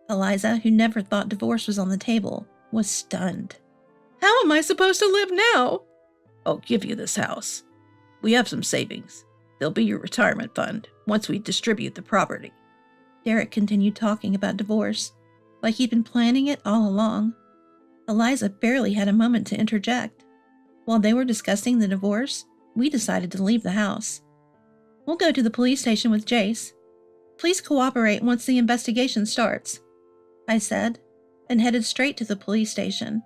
Eliza, who never thought divorce was on the table, was stunned. "How am I supposed to live now?" "I'll give you this house. We have some savings. They'll be your retirement fund once we distribute the property." Derek continued talking about divorce, like he'd been planning it all along. Eliza barely had a moment to interject. While they were discussing the divorce, we decided to leave the house. "We'll go to the police station with Jace. Please cooperate once the investigation starts," I said, and headed straight to the police station.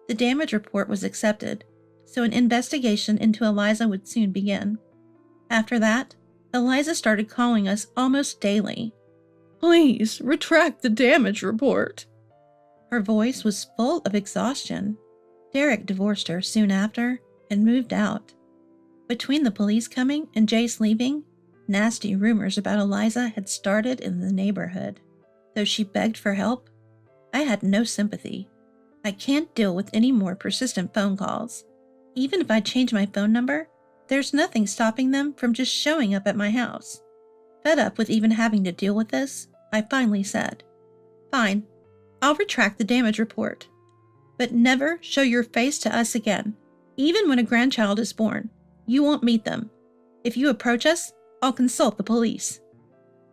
The damage report was accepted, so an investigation into Eliza would soon begin. After that, Eliza started calling us almost daily. "Please, retract the damage report." Her voice was full of exhaustion. Derek divorced her soon after and moved out. Between the police coming and Jace leaving, nasty rumors about Eliza had started in the neighborhood. Though she begged for help, I had no sympathy. I can't deal with any more persistent phone calls. Even if I change my phone number, there's nothing stopping them from just showing up at my house. Fed up with even having to deal with this, I finally said, "Fine, I'll retract the damage report. But never show your face to us again. Even when a grandchild is born, you won't meet them. If you approach us, I'll consult the police."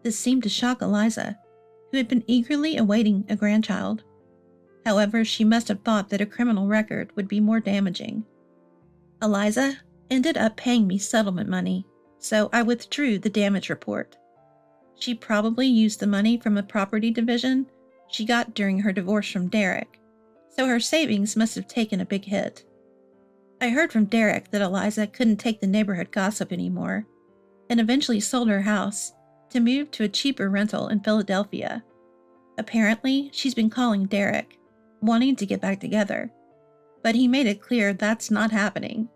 This seemed to shock Eliza, who had been eagerly awaiting a grandchild. However, she must have thought that a criminal record would be more damaging. Eliza ended up paying me settlement money, so I withdrew the damage report. She probably used the money from a property division she got during her divorce from Derek, so her savings must have taken a big hit. I heard from Derek that Eliza couldn't take the neighborhood gossip anymore, and eventually sold her house to move to a cheaper rental in Philadelphia. Apparently, she's been calling Derek, wanting to get back together, but he made it clear that's not happening.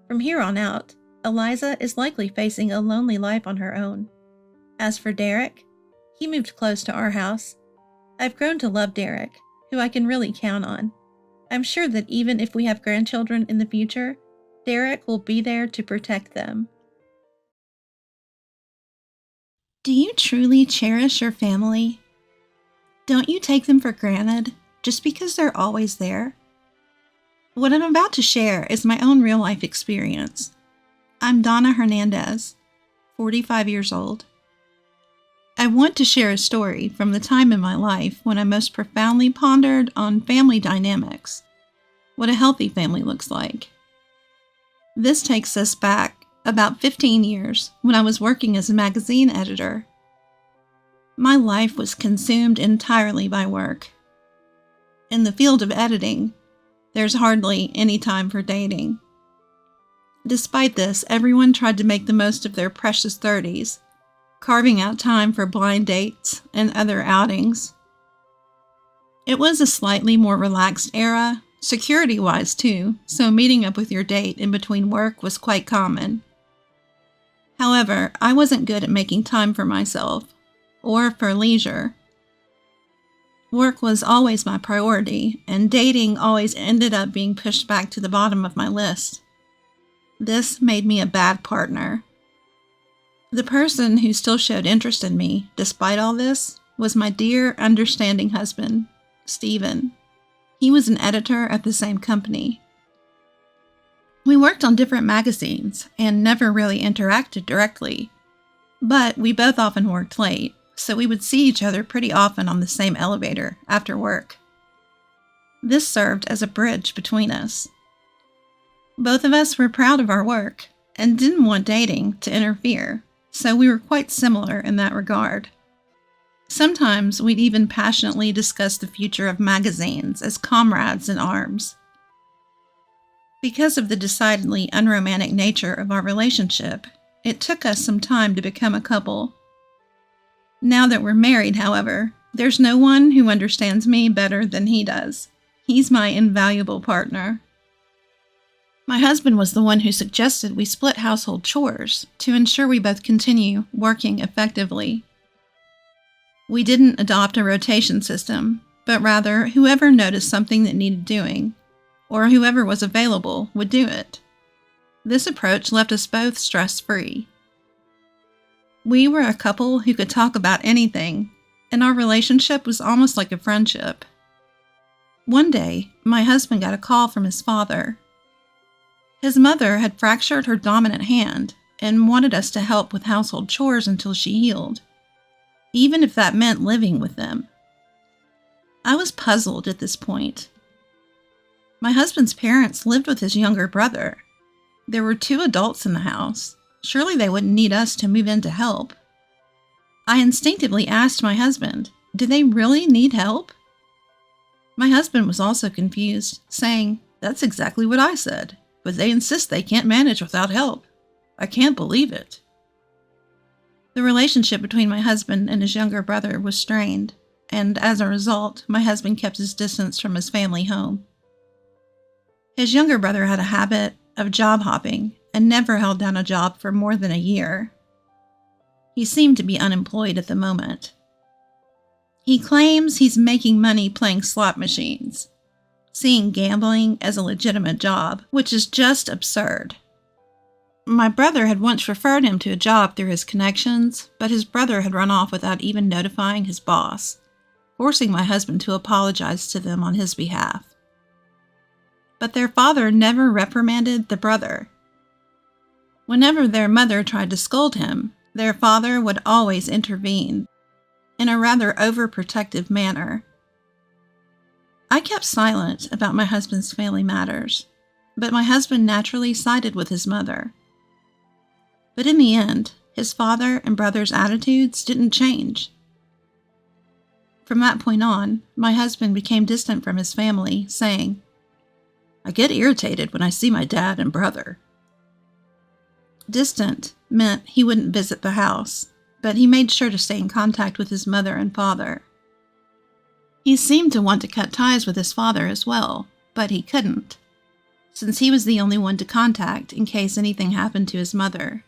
From here on out, Eliza is likely facing a lonely life on her own. As for Derek, he moved close to our house. I've grown to love Derek, who I can really count on. I'm sure that even if we have grandchildren in the future, Derek will be there to protect them. Do you truly cherish your family? Don't you take them for granted just because they're always there? What I'm about to share is my own real-life experience. I'm Donna Hernandez, 45 years old. I want to share a story from the time in my life when I most profoundly pondered on family dynamics, what a healthy family looks like. This takes us back about 15 years when I was working as a magazine editor. My life was consumed entirely by work. In the field of editing, there's hardly any time for dating. Despite this, everyone tried to make the most of their precious 30s, carving out time for blind dates and other outings. It was a slightly more relaxed era, security-wise too, so meeting up with your date in between work was quite common. However, I wasn't good at making time for myself, or for leisure. Work was always my priority, and dating always ended up being pushed back to the bottom of my list. This made me a bad partner. The person who still showed interest in me, despite all this, was my dear, understanding husband, Stephen. He was an editor at the same company. We worked on different magazines and never really interacted directly, but we both often worked late, so we would see each other pretty often on the same elevator after work. This served as a bridge between us. Both of us were proud of our work and didn't want dating to interfere, so we were quite similar in that regard. Sometimes we'd even passionately discuss the future of magazines as comrades in arms. Because of the decidedly unromantic nature of our relationship, it took us some time to become a couple. Now that we're married, however, there's no one who understands me better than he does. He's my invaluable partner. My husband was the one who suggested we split household chores to ensure we both continue working effectively. We didn't adopt a rotation system, but rather whoever noticed something that needed doing, or whoever was available would do it. This approach left us both stress-free. We were a couple who could talk about anything, and our relationship was almost like a friendship. One day, my husband got a call from his father. His mother had fractured her dominant hand and wanted us to help with household chores until she healed, even if that meant living with them. I was puzzled at this point. My husband's parents lived with his younger brother. There were 2 adults in the house. Surely they wouldn't need us to move in to help. I instinctively asked my husband, "Do they really need help?" My husband was also confused, saying, "That's exactly what I said, but they insist they can't manage without help. I can't believe it." The relationship between my husband and his younger brother was strained, and as a result, my husband kept his distance from his family home. His younger brother had a habit of job hopping and never held down a job for more than a year. He seemed to be unemployed at the moment. He claims he's making money playing slot machines, seeing gambling as a legitimate job, which is just absurd. My brother had once referred him to a job through his connections, but his brother had run off without even notifying his boss, forcing my husband to apologize to them on his behalf. But their father never reprimanded the brother. Whenever their mother tried to scold him, their father would always intervene in a rather overprotective manner. I kept silent about my husband's family matters, but my husband naturally sided with his mother. But in the end, his father and brother's attitudes didn't change. From that point on, my husband became distant from his family, saying, "I get irritated when I see my dad and brother." Distant meant he wouldn't visit the house, but he made sure to stay in contact with his mother and father. He seemed to want to cut ties with his father as well, but he couldn't, since he was the only one to contact in case anything happened to his mother.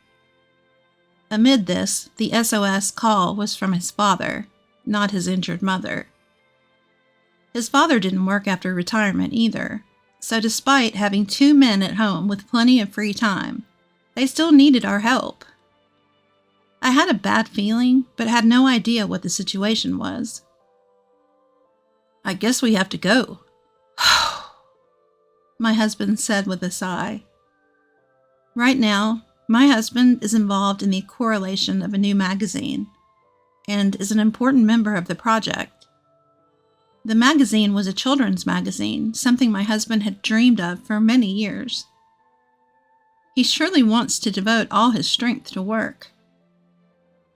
Amid this, the SOS call was from his father, not his injured mother. His father didn't work after retirement either, so despite having 2 men at home with plenty of free time, they still needed our help. I had a bad feeling, but had no idea what the situation was. "I guess we have to go," my husband said with a sigh. Right now, my husband is involved in the correlation of a new magazine and is an important member of the project. The magazine was a children's magazine, something my husband had dreamed of for many years. He surely wants to devote all his strength to work.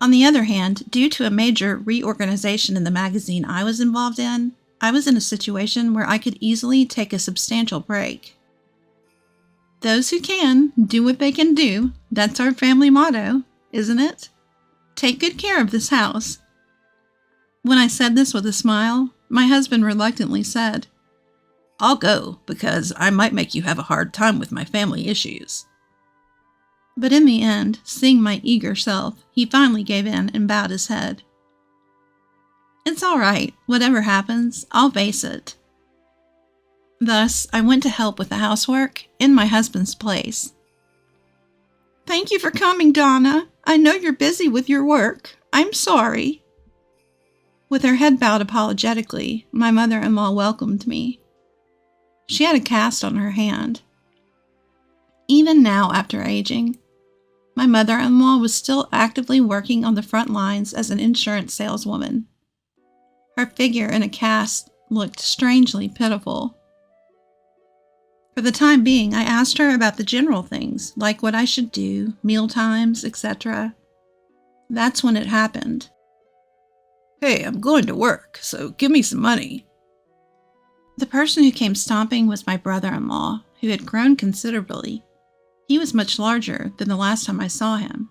On the other hand, due to a major reorganization in the magazine I was involved in, I was in a situation where I could easily take a substantial break. Those who can, do what they can do. That's our family motto, isn't it? Take good care of this house. When I said this with a smile, my husband reluctantly said, "I'll go, because I might make you have a hard time with my family issues." But in the end, seeing my eager self, he finally gave in and bowed his head. "It's all right. Whatever happens, I'll face it." Thus, I went to help with the housework in my husband's place. "Thank you for coming, Donna. I know you're busy with your work. I'm sorry." With her head bowed apologetically, my mother-in-law welcomed me. She had a cast on her hand. Even now, after aging, my mother-in-law was still actively working on the front lines as an insurance saleswoman. Her figure in a cast looked strangely pitiful. For the time being, I asked her about the general things, like what I should do, meal times, etc. That's when it happened. "Hey, I'm going to work, so give me some money." The person who came stomping was my brother-in-law, who had grown considerably. He was much larger than the last time I saw him.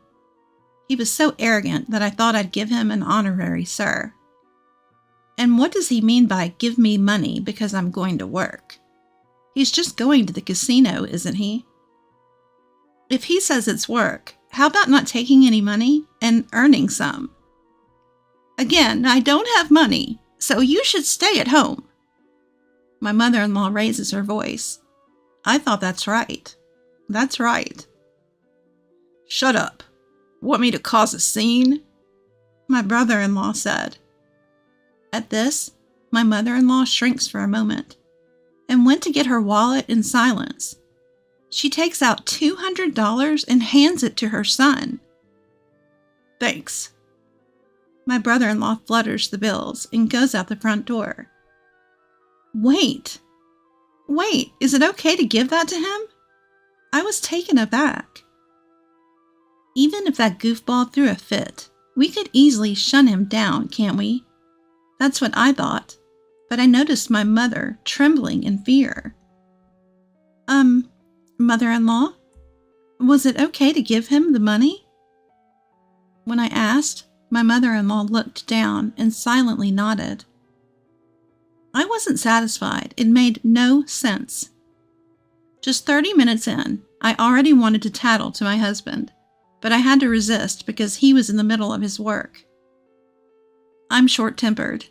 He was so arrogant that I thought I'd give him an honorary sir. And what does he mean by give me money because I'm going to work? He's just going to the casino, isn't he? If he says it's work, how about not taking any money and earning some? Again, I don't have money, so you should stay at home. My mother-in-law raises her voice. I thought that's right. That's right. Shut up. Want me to cause a scene? My brother-in-law said. At this, my mother-in-law shrinks for a moment and went to get her wallet in silence. She takes out $200 and hands it to her son. Thanks. My brother-in-law flutters the bills and goes out the front door. Wait, is it okay to give that to him? I was taken aback. Even if that goofball threw a fit, we could easily shun him down, can't we? That's what I thought, but I noticed my mother trembling in fear. Mother-in-law, was it okay to give him the money? When I asked, my mother-in-law looked down and silently nodded. I wasn't satisfied. It made no sense. Just 30 minutes in, I already wanted to tattle to my husband, but I had to resist because he was in the middle of his work. I'm short-tempered.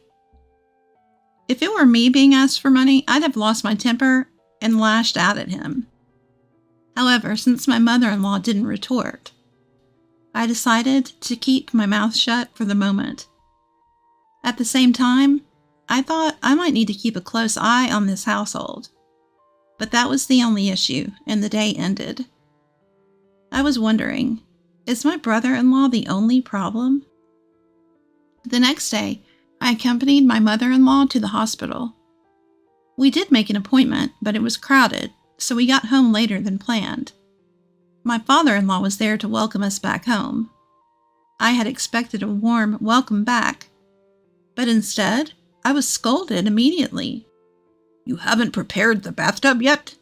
If it were me being asked for money, I'd have lost my temper and lashed out at him. However, since my mother-in-law didn't retort, I decided to keep my mouth shut for the moment. At the same time, I thought I might need to keep a close eye on this household. But that was the only issue, and the day ended. I was wondering, is my brother-in-law the only problem? The next day, I accompanied my mother-in-law to the hospital. We did make an appointment, but it was crowded, so we got home later than planned. My father-in-law was there to welcome us back home. I had expected a warm welcome back, but instead, I was scolded immediately. You haven't prepared the bathtub yet?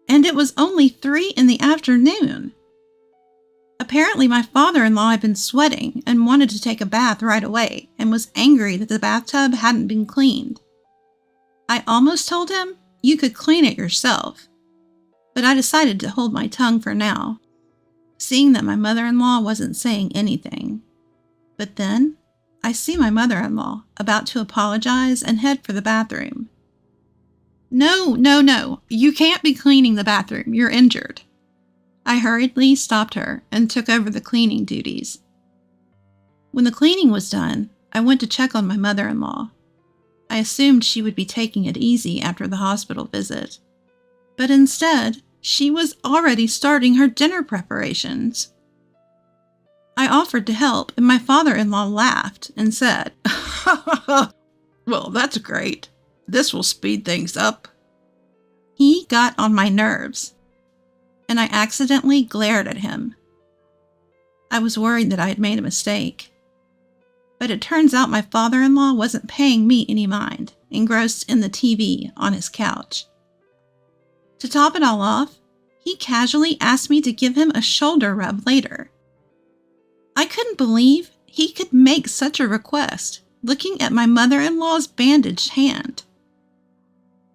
And it was only 3 p.m. Apparently, my father-in-law had been sweating and wanted to take a bath right away and was angry that the bathtub hadn't been cleaned. I almost told him, you could clean it yourself, but I decided to hold my tongue for now, seeing that my mother-in-law wasn't saying anything. But then, I see my mother-in-law about to apologize and head for the bathroom. No, you can't be cleaning the bathroom, you're injured. I hurriedly stopped her and took over the cleaning duties. When the cleaning was done, I went to check on my mother-in-law. I assumed she would be taking it easy after the hospital visit. But instead, she was already starting her dinner preparations. I offered to help, and my father-in-law laughed and said, Well, that's great. This will speed things up. He got on my nerves, and I accidentally glared at him. I was worried that I had made a mistake. But it turns out my father-in-law wasn't paying me any mind, engrossed in the TV on his couch. To top it all off, he casually asked me to give him a shoulder rub later. I couldn't believe he could make such a request, looking at my mother-in-law's bandaged hand.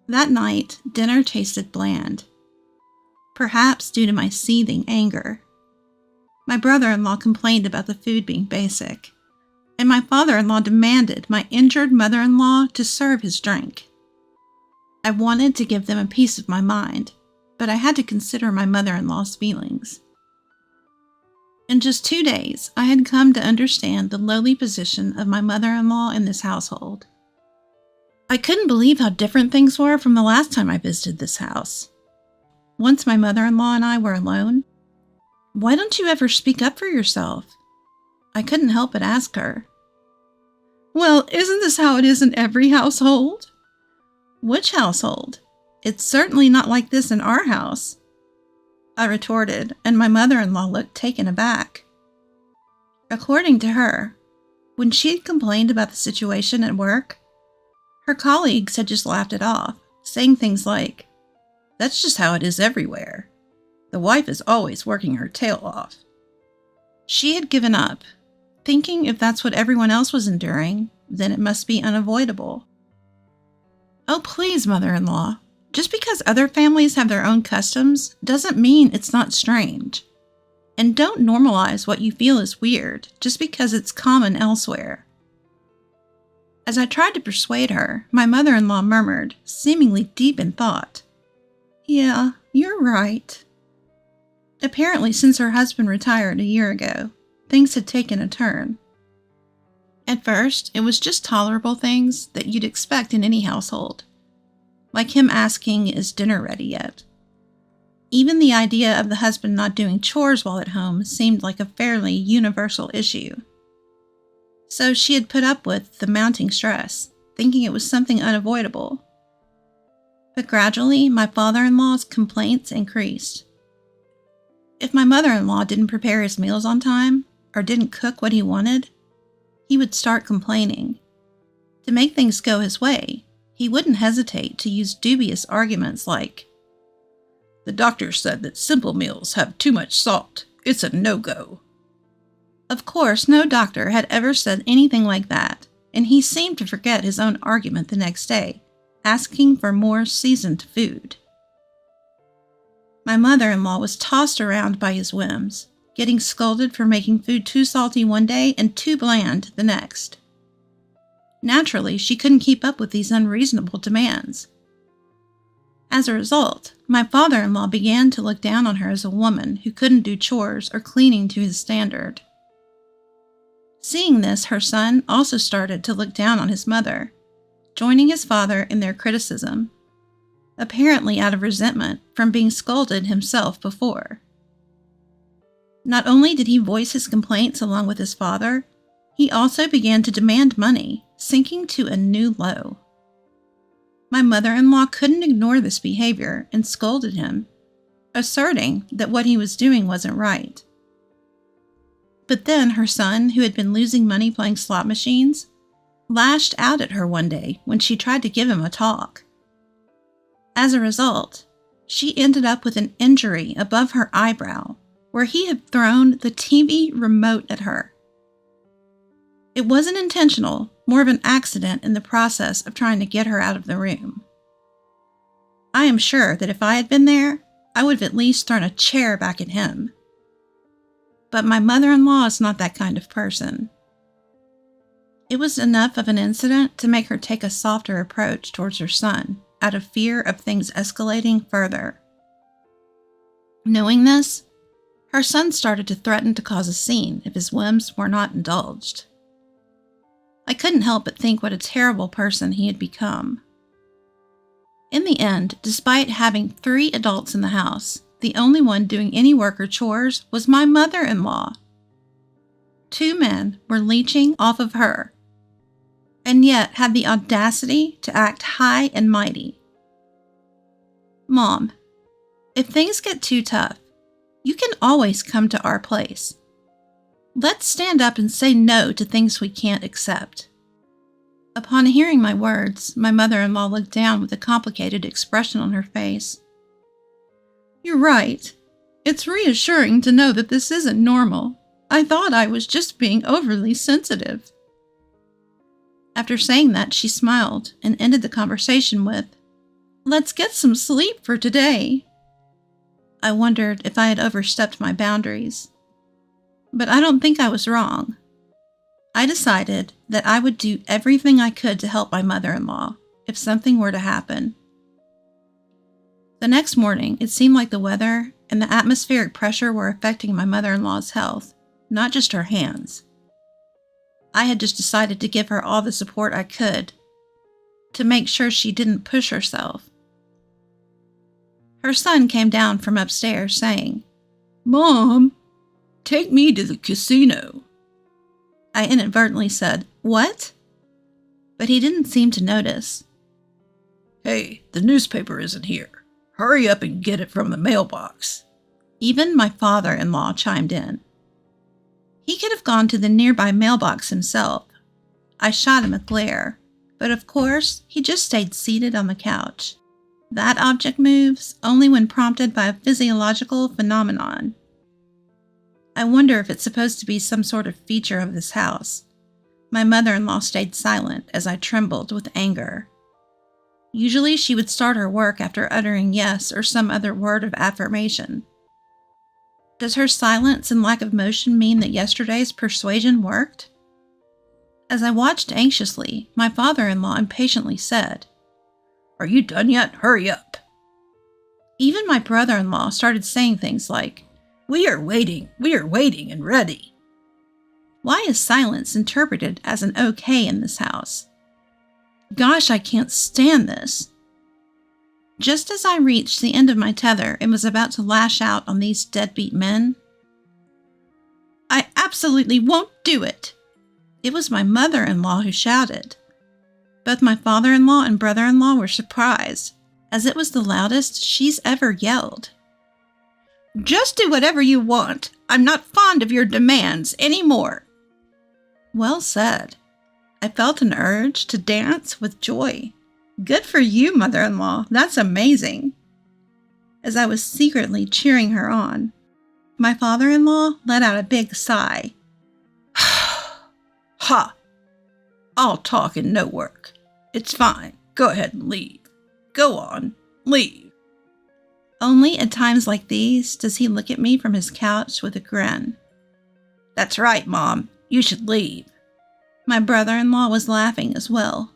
That night, dinner tasted bland, perhaps due to my seething anger. My brother-in-law complained about the food being basic, and my father-in-law demanded my injured mother-in-law to serve his drink. I wanted to give them a piece of my mind, but I had to consider my mother-in-law's feelings. In just 2 days, I had come to understand the lowly position of my mother-in-law in this household. I couldn't believe how different things were from the last time I visited this house. Once my mother-in-law and I were alone, "Why don't you ever speak up for yourself?" I couldn't help but ask her. "Well, isn't this how it is in every household?" "Which household? It's certainly not like this in our house," I retorted, and my mother-in-law looked taken aback. According to her, when she had complained about the situation at work, her colleagues had just laughed it off, saying things like, "That's just how it is everywhere. The wife is always working her tail off." She had given up, thinking if that's what everyone else was enduring, then it must be unavoidable. "Oh, please, mother-in-law. Just because other families have their own customs doesn't mean it's not strange. And don't normalize what you feel is weird just because it's common elsewhere." As I tried to persuade her, my mother-in-law murmured, seemingly deep in thought, Yeah, you're right. Apparently, since her husband retired a year ago, things had taken a turn. At first, it was just tolerable things that you'd expect in any household, like him asking, "Is dinner ready yet?" Even the idea of the husband not doing chores while at home seemed like a fairly universal issue. So she had put up with the mounting stress, thinking it was something unavoidable. But gradually, my father-in-law's complaints increased. If my mother-in-law didn't prepare his meals on time, or didn't cook what he wanted, he would start complaining. To make things go his way, he wouldn't hesitate to use dubious arguments like, "The doctor said that simple meals have too much salt. It's a no-go." Of course, no doctor had ever said anything like that, and he seemed to forget his own argument the next day, asking for more seasoned food. My mother-in-law was tossed around by his whims, getting scolded for making food too salty one day and too bland the next. Naturally, she couldn't keep up with these unreasonable demands. As a result, my father-in-law began to look down on her as a woman who couldn't do chores or cleaning to his standard. Seeing this, her son also started to look down on his mother, joining his father in their criticism, apparently out of resentment from being scolded himself before. Not only did he voice his complaints along with his father, he also began to demand money, sinking to a new low. My mother-in-law couldn't ignore this behavior and scolded him, asserting that what he was doing wasn't right. But then her son, who had been losing money playing slot machines, lashed out at her one day when she tried to give him a talk. As a result, she ended up with an injury above her eyebrow where he had thrown the TV remote at her. It wasn't intentional, more of an accident in the process of trying to get her out of the room. I am sure that if I had been there, I would have at least thrown a chair back at him. But my mother-in-law is not that kind of person. It was enough of an incident to make her take a softer approach towards her son, out of fear of things escalating further. Knowing this, her son started to threaten to cause a scene if his whims were not indulged. I couldn't help but think what a terrible person he had become. In the end, despite having 3 adults in the house, the only one doing any work or chores was my mother-in-law. 2 men were leeching off of her, and yet had the audacity to act high and mighty. Mom, if things get too tough, you can always come to our place. Let's stand up and say no to things we can't accept. Upon hearing my words, my mother-in-law looked down with a complicated expression on her face. You're right. It's reassuring to know that this isn't normal. I thought I was just being overly sensitive. After saying that, she smiled and ended the conversation with, "Let's get some sleep for today." I wondered if I had overstepped my boundaries. But I don't think I was wrong. I decided that I would do everything I could to help my mother-in-law if something were to happen. The next morning, it seemed like the weather and the atmospheric pressure were affecting my mother-in-law's health, not just her hands. I had just decided to give her all the support I could to make sure she didn't push herself. Her son came down from upstairs saying, "Mom, take me to the casino." I inadvertently said, "What?" But he didn't seem to notice. "Hey, the newspaper isn't here. Hurry up and get it from the mailbox." Even my father-in-law chimed in. He could have gone to the nearby mailbox himself. I shot him a glare, but of course, he just stayed seated on the couch. That object moves only when prompted by a physiological phenomenon. I wonder if it's supposed to be some sort of feature of this house. My mother-in-law stayed silent as I trembled with anger. Usually she would start her work after uttering yes or some other word of affirmation. Does her silence and lack of motion mean that yesterday's persuasion worked? As I watched anxiously, my father-in-law impatiently said, "Are you done yet? Hurry up." Even my brother-in-law started saying things like, We are waiting and ready." "Why is silence interpreted as an okay in this house? Gosh, I can't stand this." Just as I reached the end of my tether and was about to lash out on these deadbeat men, "I absolutely won't do it!" It was my mother-in-law who shouted. Both my father-in-law and brother-in-law were surprised, as it was the loudest she's ever yelled. "Just do whatever you want. I'm not fond of your demands anymore." Well said. I felt an urge to dance with joy. Good for you, mother-in-law. That's amazing. As I was secretly cheering her on, my father-in-law let out a big sigh. "Ha! All talk and no work. It's fine. Go ahead and leave. Go on, leave." Only at times like these does he look at me from his couch with a grin. "That's right, Mom. You should leave." My brother-in-law was laughing as well.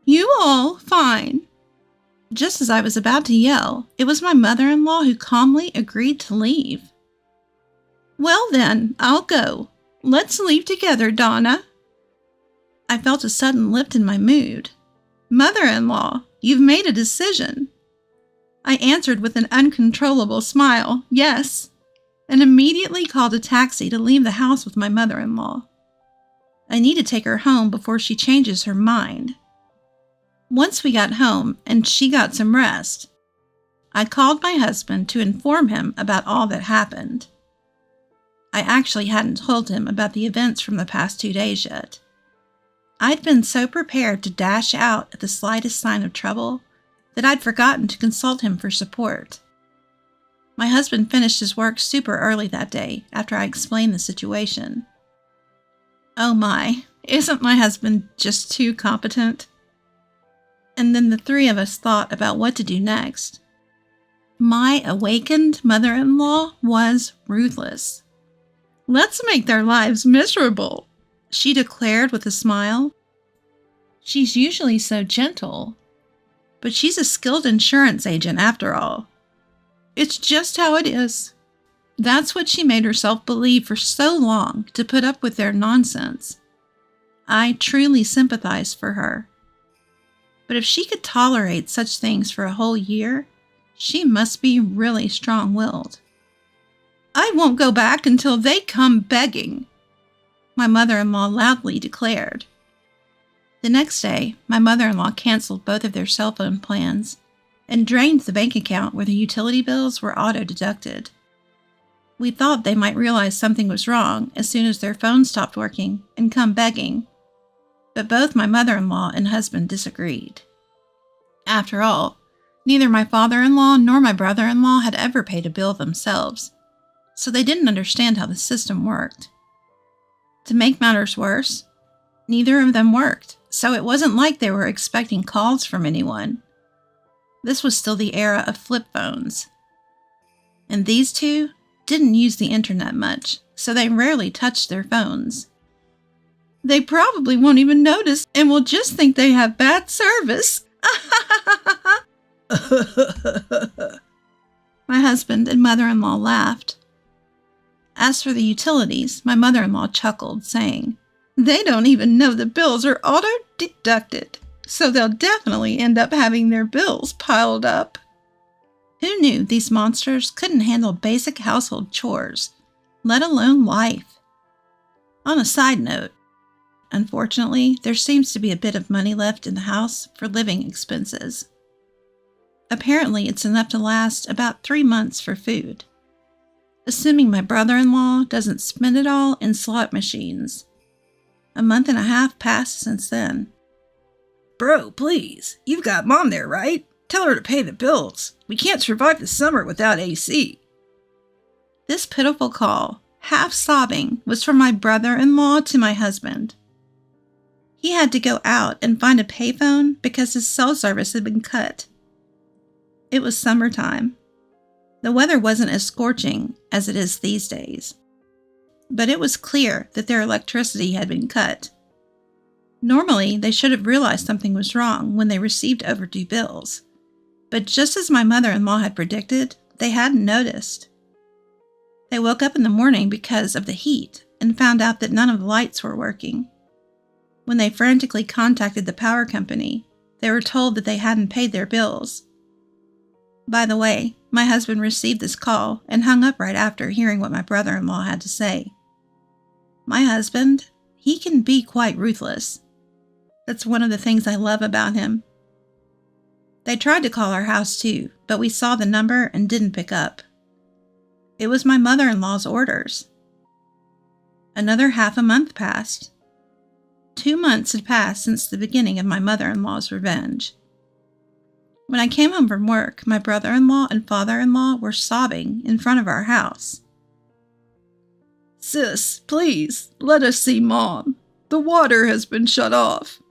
"You all, fine." Just as I was about to yell, it was my mother-in-law who calmly agreed to leave. "Well then, I'll go. Let's leave together, Donna." I felt a sudden lift in my mood. "Mother-in-law, you've made a decision." I answered with an uncontrollable smile, yes, and immediately called a taxi to leave the house with my mother-in-law. I need to take her home before she changes her mind. Once we got home and she got some rest, I called my husband to inform him about all that happened. I actually hadn't told him about the events from the past 2 days yet. I'd been so prepared to dash out at the slightest sign of trouble that I'd forgotten to consult him for support. My husband finished his work super early that day after I explained the situation. Oh my, isn't my husband just too competent? And then the three of us thought about what to do next. My awakened mother-in-law was ruthless. "Let's make their lives miserable," she declared with a smile. She's usually so gentle, but she's a skilled insurance agent after all. It's just how it is. That's what she made herself believe for so long to put up with their nonsense. I truly sympathize for her. But if she could tolerate such things for a whole year, she must be really strong-willed. "I won't go back until they come begging," my mother-in-law loudly declared. The next day, my mother-in-law canceled both of their cell phone plans and drained the bank account where the utility bills were auto-deducted. We thought they might realize something was wrong as soon as their phone stopped working and come begging, but both my mother-in-law and husband disagreed. After all, neither my father-in-law nor my brother-in-law had ever paid a bill themselves, so they didn't understand how the system worked. To make matters worse, neither of them worked, so it wasn't like they were expecting calls from anyone. This was still the era of flip phones. And these two didn't use the internet much, so they rarely touched their phones. "They probably won't even notice and will just think they have bad service." My husband and mother-in-law laughed. As for the utilities, my mother-in-law chuckled, saying, "They don't even know the bills are auto-deducted, so they'll definitely end up having their bills piled up." Who knew these monsters couldn't handle basic household chores, let alone life? On a side note, unfortunately, there seems to be a bit of money left in the house for living expenses. Apparently, it's enough to last about 3 months for food, assuming my brother-in-law doesn't spend it all in slot machines. A month and a half passed since then. "Bro, please. You've got Mom there, right? Tell her to pay the bills. We can't survive the summer without AC." This pitiful call, half sobbing, was from my brother-in-law to my husband. He had to go out and find a payphone because his cell service had been cut. It was summertime. The weather wasn't as scorching as it is these days, but it was clear that their electricity had been cut. Normally, they should have realized something was wrong when they received overdue bills, But just as my mother-in-law had predicted, they hadn't noticed. They woke up in the morning because of the heat and found out that none of the lights were working. When they frantically contacted the power company, they were told that they hadn't paid their bills. By the way, my husband received this call and hung up right after hearing what my brother-in-law had to say. My husband, he can be quite ruthless. That's one of the things I love about him. They tried to call our house too, but we saw the number and didn't pick up. It was my mother-in-law's orders. Another half a month passed. 2 months had passed since the beginning of my mother-in-law's revenge. When I came home from work, my brother-in-law and father-in-law were sobbing in front of our house. Sis, please, let us see Mom. The water has been shut off.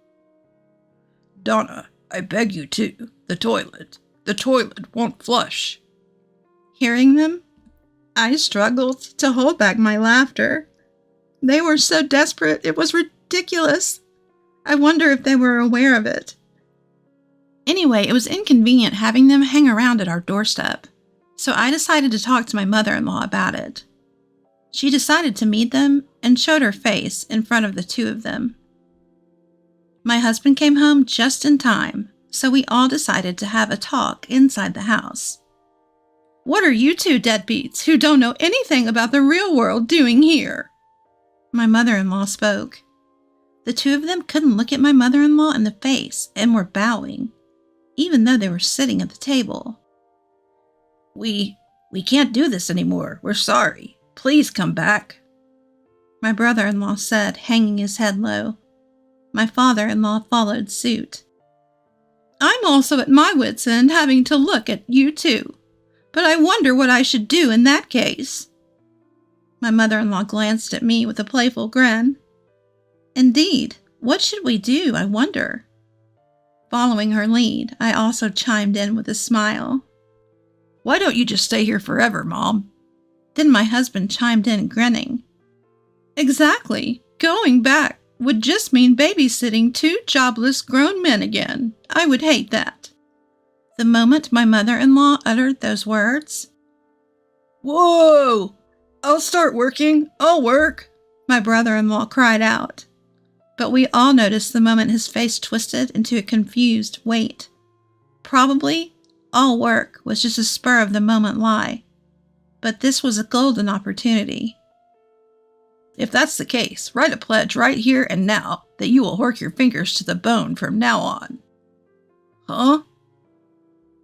Donna, I beg you to. The toilet. The toilet won't flush. Hearing them, I struggled to hold back my laughter. They were so desperate, it was ridiculous. I wonder if they were aware of it. Anyway, it was inconvenient having them hang around at our doorstep, so I decided to talk to my mother-in-law about it. She decided to meet them and showed her face in front of the two of them. My husband came home just in time, so we all decided to have a talk inside the house. What are you two deadbeats who don't know anything about the real world doing here? My mother-in-law spoke. The two of them couldn't look at my mother-in-law in the face and were bowing, even though they were sitting at the table. We can't do this anymore. We're sorry. Please come back. My brother-in-law said, hanging his head low. My father-in-law followed suit. I'm also at my wits' end having to look at you two, but I wonder what I should do in that case. My mother-in-law glanced at me with a playful grin. Indeed, what should we do, I wonder? Following her lead, I also chimed in with a smile. Why don't you just stay here forever, Mom? Then my husband chimed in, grinning. Exactly. Going back would just mean babysitting two jobless grown men again. I would hate that. The moment my mother-in-law uttered those words, "Whoa! I'll start working. I'll work," my brother-in-law cried out. But we all noticed the moment his face twisted into a confused wait. Probably all work was just a spur-of-the-moment lie. But this was a golden opportunity. If that's the case, write a pledge right here and now that you will work your fingers to the bone from now on. Huh?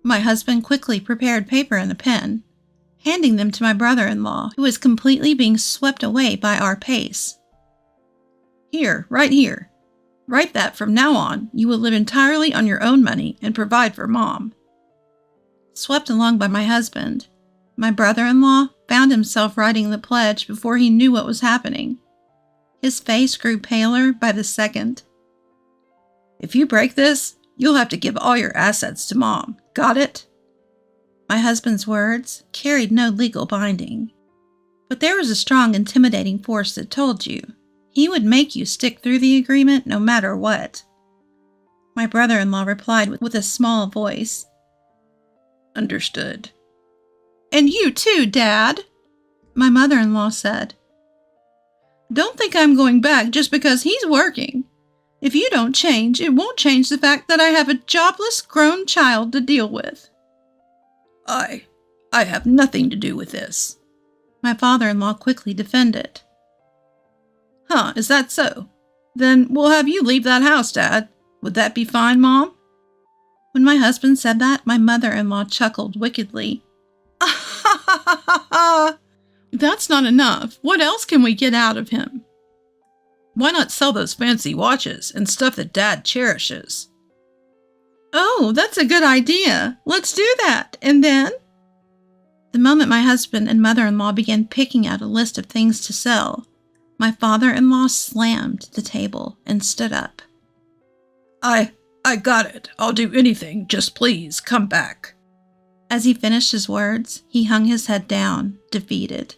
My husband quickly prepared paper and a pen, handing them to my brother-in-law, who was completely being swept away by our pace. Here, right here. Write that from now on you will live entirely on your own money and provide for Mom. Swept along by my husband, my brother-in-law found himself writing the pledge before he knew what was happening. His face grew paler by the second. If you break this, you'll have to give all your assets to Mom. Got it? My husband's words carried no legal binding, but there was a strong, intimidating force that told you he would make you stick through the agreement no matter what. My brother-in-law replied with a small voice. Understood. And you too, Dad, my mother-in-law said. Don't think I'm going back just because he's working. If you don't change, it won't change the fact that I have a jobless grown child to deal with. I have nothing to do with this. My father-in-law quickly defended. Huh, is that so? Then we'll have you leave that house, Dad. Would that be fine, Mom? When my husband said that, my mother-in-law chuckled wickedly. That's not enough. What else can we get out of him? Why not sell those fancy watches and stuff that Dad cherishes? Oh, that's a good idea. Let's do that. And then? The moment my husband and mother-in-law began picking out a list of things to sell, my father-in-law slammed the table and stood up. I got it. I'll do anything. Just please come back. As he finished his words, he hung his head down, defeated.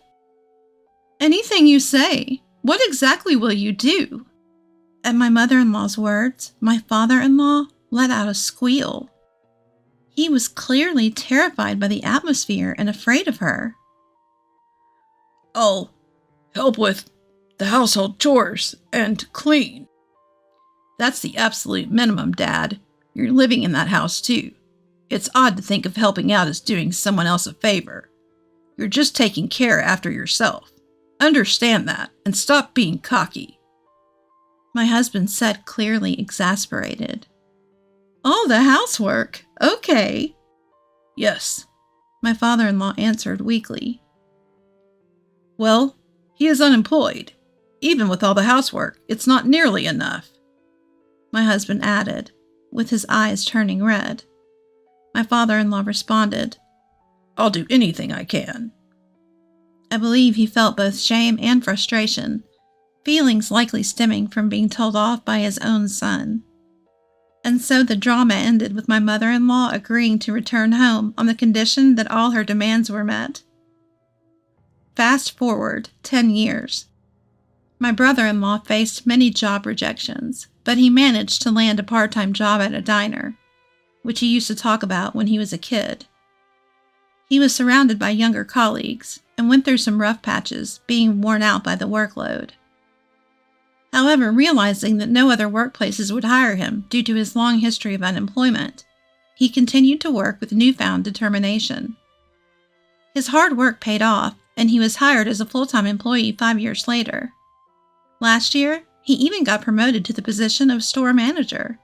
Anything you say. What exactly will you do? At my mother-in-law's words, my father-in-law let out a squeal. He was clearly terrified by the atmosphere and afraid of her. I'll help with the household chores and clean. That's the absolute minimum, Dad. You're living in that house too. It's odd to think of helping out as doing someone else a favor. You're just taking care after yourself. Understand that and stop being cocky. My husband said, clearly exasperated. All the housework. Okay. Yes, my father-in-law answered weakly. Well, he is unemployed. Even with all the housework, it's not nearly enough. My husband added, with his eyes turning red. My father-in-law responded, I'll do anything I can. I believe he felt both shame and frustration, feelings likely stemming from being told off by his own son. And so the drama ended with my mother-in-law agreeing to return home on the condition that all her demands were met. Fast forward 10 years. My brother-in-law faced many job rejections, but he managed to land a part-time job at a diner, which he used to talk about when he was a kid. He was surrounded by younger colleagues and went through some rough patches, being worn out by the workload. However, realizing that no other workplaces would hire him due to his long history of unemployment, he continued to work with newfound determination. His hard work paid off, and he was hired as a full-time employee 5 years later. Last year, he even got promoted to the position of store manager.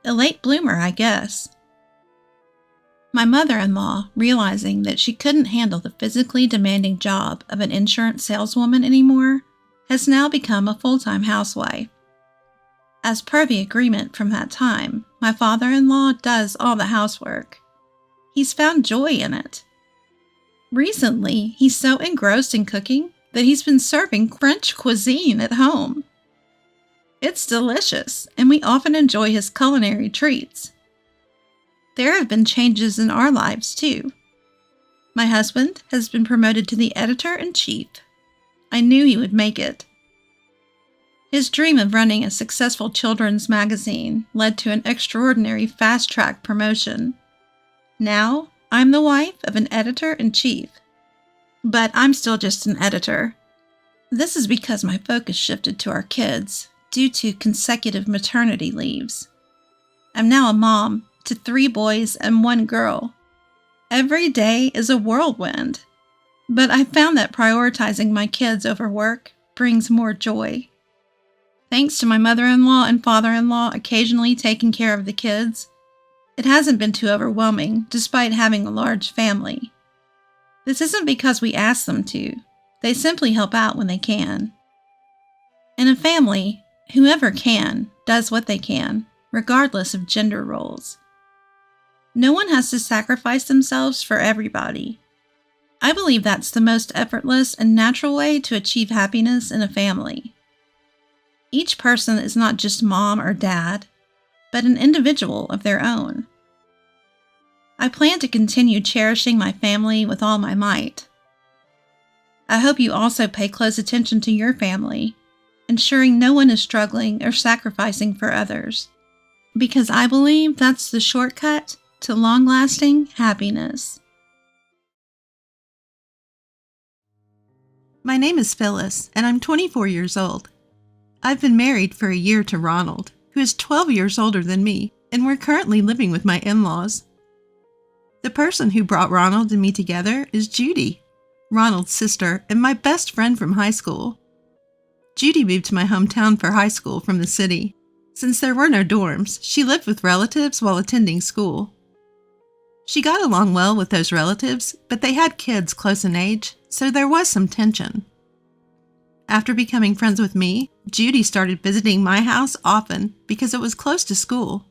A late bloomer, I guess. My mother-in-law, realizing that she couldn't handle the physically demanding job of an insurance saleswoman anymore, has now become a full-time housewife. As per the agreement from that time, my father-in-law does all the housework. He's found joy in it. Recently, he's so engrossed in cooking that he's been serving French cuisine at home. It's delicious, and we often enjoy his culinary treats. There have been changes in our lives, too. My husband has been promoted to the editor-in-chief. I knew he would make it. His dream of running a successful children's magazine led to an extraordinary fast-track promotion. Now, I'm the wife of an editor-in-chief. But I'm still just an editor. This is because my focus shifted to our kids due to consecutive maternity leaves. I'm now a mom to 3 boys and 1 girl. Every day is a whirlwind, but I found that prioritizing my kids over work brings more joy. Thanks to my mother-in-law and father-in-law occasionally taking care of the kids, it hasn't been too overwhelming despite having a large family. This isn't because we ask them to. They simply help out when they can. In a family, whoever can does what they can, regardless of gender roles. No one has to sacrifice themselves for everybody. I believe that's the most effortless and natural way to achieve happiness in a family. Each person is not just mom or dad, but an individual of their own. I plan to continue cherishing my family with all my might. I hope you also pay close attention to your family, ensuring no one is struggling or sacrificing for others, because I believe that's the shortcut to long-lasting happiness. My name is Phyllis, and I'm 24 years old. I've been married for a year to Ronald, who is 12 years older than me, and we're currently living with my in-laws. The person who brought Ronald and me together is Judy, Ronald's sister and my best friend from high school. Judy moved to my hometown for high school from the city. Since there were no dorms, she lived with relatives while attending school. She got along well with those relatives, but they had kids close in age, so there was some tension. After becoming friends with me, Judy started visiting my house often because it was close to school.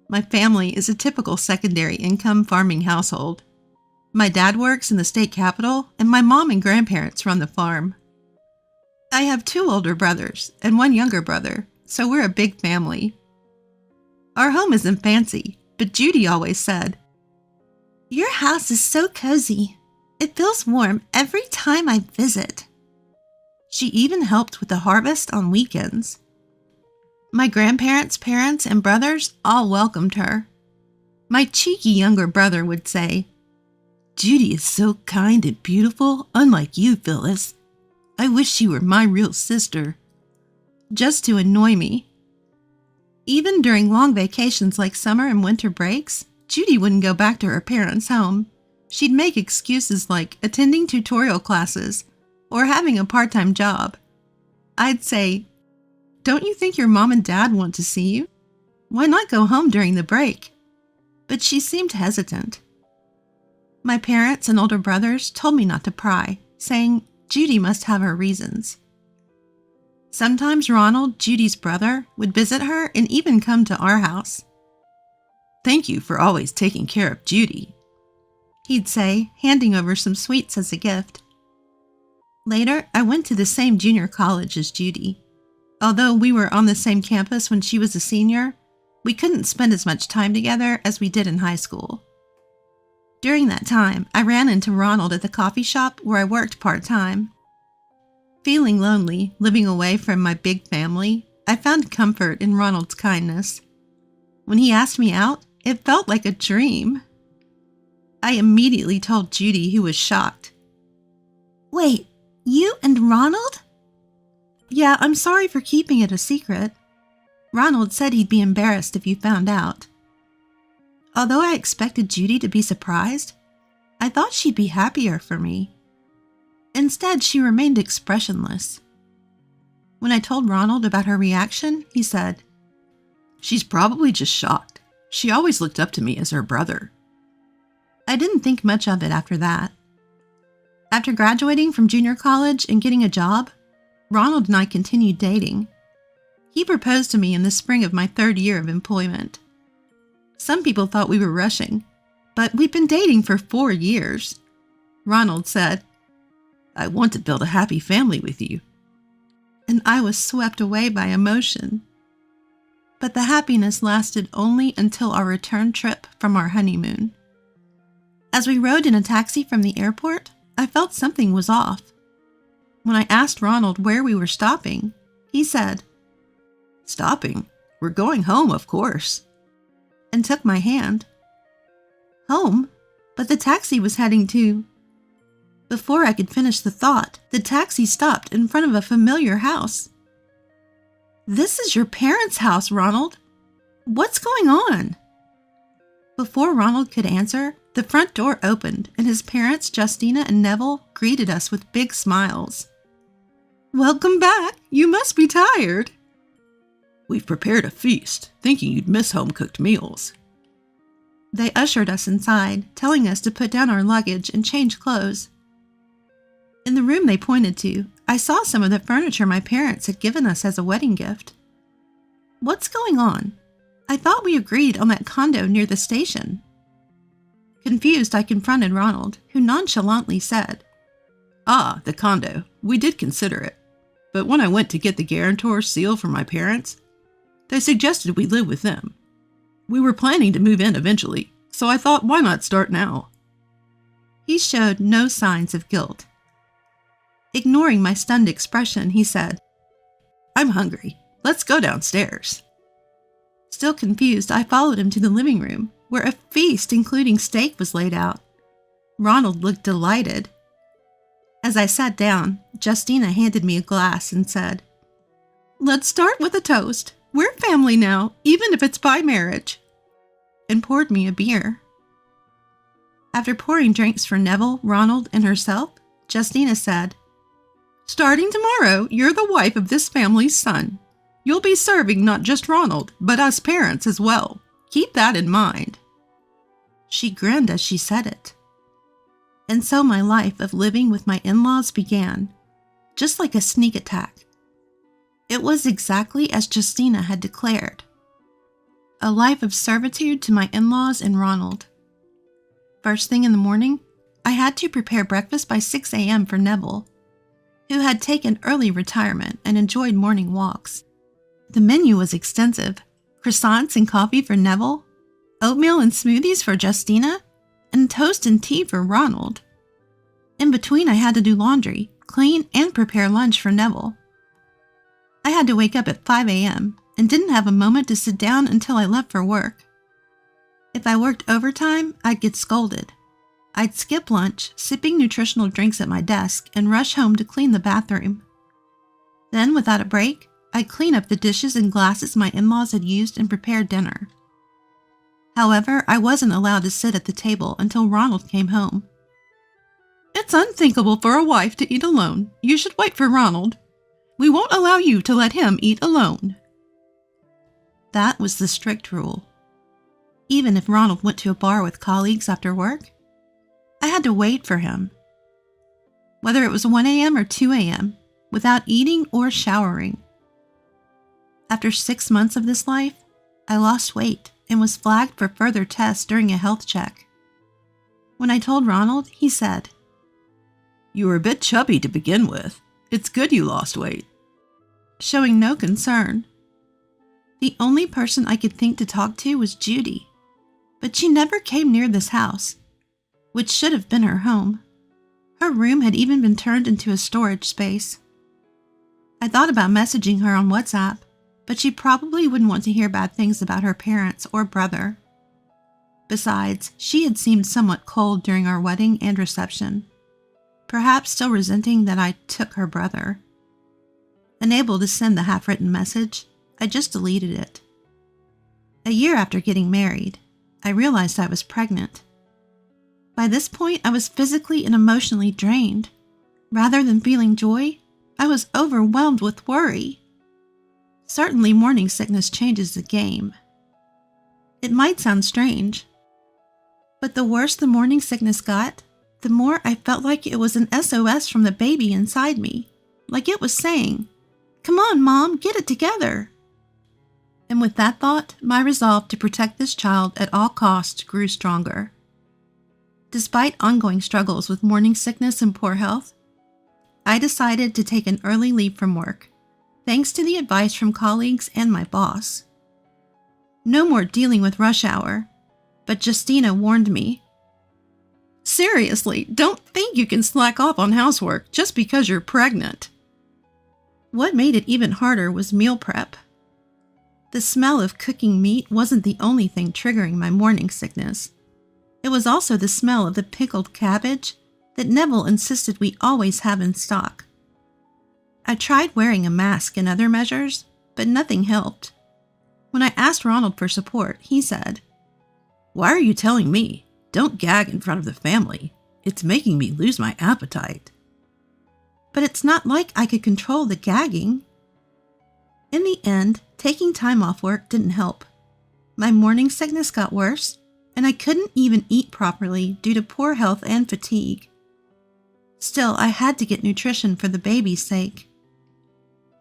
My family is a typical secondary income farming household. My dad works in the state capitol, and my mom and grandparents run the farm. I have 2 older brothers and 1 younger brother, so we're a big family. Our home isn't fancy, but Judy always said, "Your house is so cozy. It feels warm every time I visit." She even helped with the harvest on weekends. My grandparents, parents, and brothers all welcomed her. My cheeky younger brother would say, "Judy is so kind and beautiful, unlike you, Phyllis. I wish she were my real sister," just to annoy me. Even during long vacations like summer and winter breaks, Judy wouldn't go back to her parents' home. She'd make excuses like attending tutorial classes or having a part-time job. I'd say, "Don't you think your mom and dad want to see you? Why not go home during the break?" But she seemed hesitant. My parents and older brothers told me not to pry, saying Judy must have her reasons. Sometimes Ronald, Judy's brother, would visit her and even come to our house. "Thank you for always taking care of Judy," he'd say, handing over some sweets as a gift. Later, I went to the same junior college as Judy. Although we were on the same campus when she was a senior, we couldn't spend as much time together as we did in high school. During that time, I ran into Ronald at the coffee shop where I worked part-time. Feeling lonely, living away from my big family, I found comfort in Ronald's kindness. When he asked me out, it felt like a dream. I immediately told Judy, who was shocked. "Wait, you and Ronald?" "Yeah, I'm sorry for keeping it a secret. Ronald said he'd be embarrassed if you found out." Although I expected Judy to be surprised, I thought she'd be happier for me. Instead, she remained expressionless. When I told Ronald about her reaction, he said, "She's probably just shocked. She always looked up to me as her brother." I didn't think much of it after that. After graduating from junior college and getting a job, Ronald and I continued dating. He proposed to me in the spring of my 3rd year of employment. Some people thought we were rushing, but we'd been dating for 4 years. Ronald said, "I want to build a happy family with you." And I was swept away by emotion. But the happiness lasted only until our return trip from our honeymoon. As we rode in a taxi from the airport, I felt something was off. When I asked Ronald where we were stopping, he said, "Stopping? We're going home, of course," and took my hand. Home? But the taxi was heading to... Before I could finish the thought, the taxi stopped in front of a familiar house. "This is your parents' house, Ronald. What's going on?" Before Ronald could answer, the front door opened and his parents, Justina and Neville, greeted us with big smiles. "Welcome back. You must be tired." "We've prepared a feast, thinking you'd miss home-cooked meals." They ushered us inside, telling us to put down our luggage and change clothes. In the room they pointed to, I saw some of the furniture my parents had given us as a wedding gift. What's going on? I thought we agreed on that condo near the station. Confused, I confronted Ronald, who nonchalantly said, "Ah, the condo. We did consider it. But when I went to get the guarantor seal from my parents, they suggested we live with them. We were planning to move in eventually, so I thought, why not start now?" He showed no signs of guilt. Ignoring my stunned expression, he said, "I'm hungry. Let's go downstairs." Still confused, I followed him to the living room, where a feast including steak was laid out. Ronald looked delighted. As I sat down, Justina handed me a glass and said, "Let's start with a toast. We're family now, even if it's by marriage," and poured me a beer. After pouring drinks for Neville, Ronald, and herself, Justina said, "Starting tomorrow, you're the wife of this family's son. You'll be serving not just Ronald, but us parents as well. Keep that in mind." She grinned as she said it. And so my life of living with my in-laws began, just like a sneak attack. It was exactly as Justina had declared. A life of servitude to my in-laws and Ronald. First thing in the morning, I had to prepare breakfast by 6 a.m. for Neville, who had taken early retirement and enjoyed morning walks. The menu was extensive: croissants and coffee for Neville, oatmeal and smoothies for Justina, and toast and tea for Ronald. In between, I had to do laundry, clean, and prepare lunch for Neville. I had to wake up at 5 a.m. and didn't have a moment to sit down until I left for work. If I worked overtime, I'd get scolded. I'd skip lunch, sipping nutritional drinks at my desk, and rush home to clean the bathroom. Then, without a break, I'd clean up the dishes and glasses my in-laws had used and prepare dinner. However, I wasn't allowed to sit at the table until Ronald came home. "It's unthinkable for a wife to eat alone. You should wait for Ronald. We won't allow you to let him eat alone." That was the strict rule. Even if Ronald went to a bar with colleagues after work, I had to wait for him. Whether it was 1 a.m. or 2 a.m., without eating or showering. After 6 months of this life, I lost weight and was flagged for further tests during a health check. When I told Ronald, he said, "You were a bit chubby to begin with. It's good you lost weight," showing no concern. The only person I could think to talk to was Judy, but she never came near this house, which should have been her home. Her room had even been turned into a storage space. I thought about messaging her on WhatsApp, but she probably wouldn't want to hear bad things about her parents or brother. Besides, she had seemed somewhat cold during our wedding and reception, perhaps still resenting that I took her brother. Unable to send the half-written message, I just deleted it. A year after getting married, I realized I was pregnant. By this point, I was physically and emotionally drained. Rather than feeling joy, I was overwhelmed with worry. Certainly, morning sickness changes the game. It might sound strange, but the worse the morning sickness got, the more I felt like it was an SOS from the baby inside me, like it was saying, "Come on, Mom, get it together." And with that thought, my resolve to protect this child at all costs grew stronger. Despite ongoing struggles with morning sickness and poor health, I decided to take an early leave from work, thanks to the advice from colleagues and my boss. No more dealing with rush hour, but Justina warned me. "Seriously, don't think you can slack off on housework just because you're pregnant." What made it even harder was meal prep. The smell of cooking meat wasn't the only thing triggering my morning sickness. It was also the smell of the pickled cabbage that Neville insisted we always have in stock. I tried wearing a mask and other measures, but nothing helped. When I asked Ronald for support, he said, "Why are you telling me? Don't gag in front of the family. It's making me lose my appetite." But it's not like I could control the gagging. In the end, taking time off work didn't help. My morning sickness got worse, and I couldn't even eat properly due to poor health and fatigue. Still, I had to get nutrition for the baby's sake.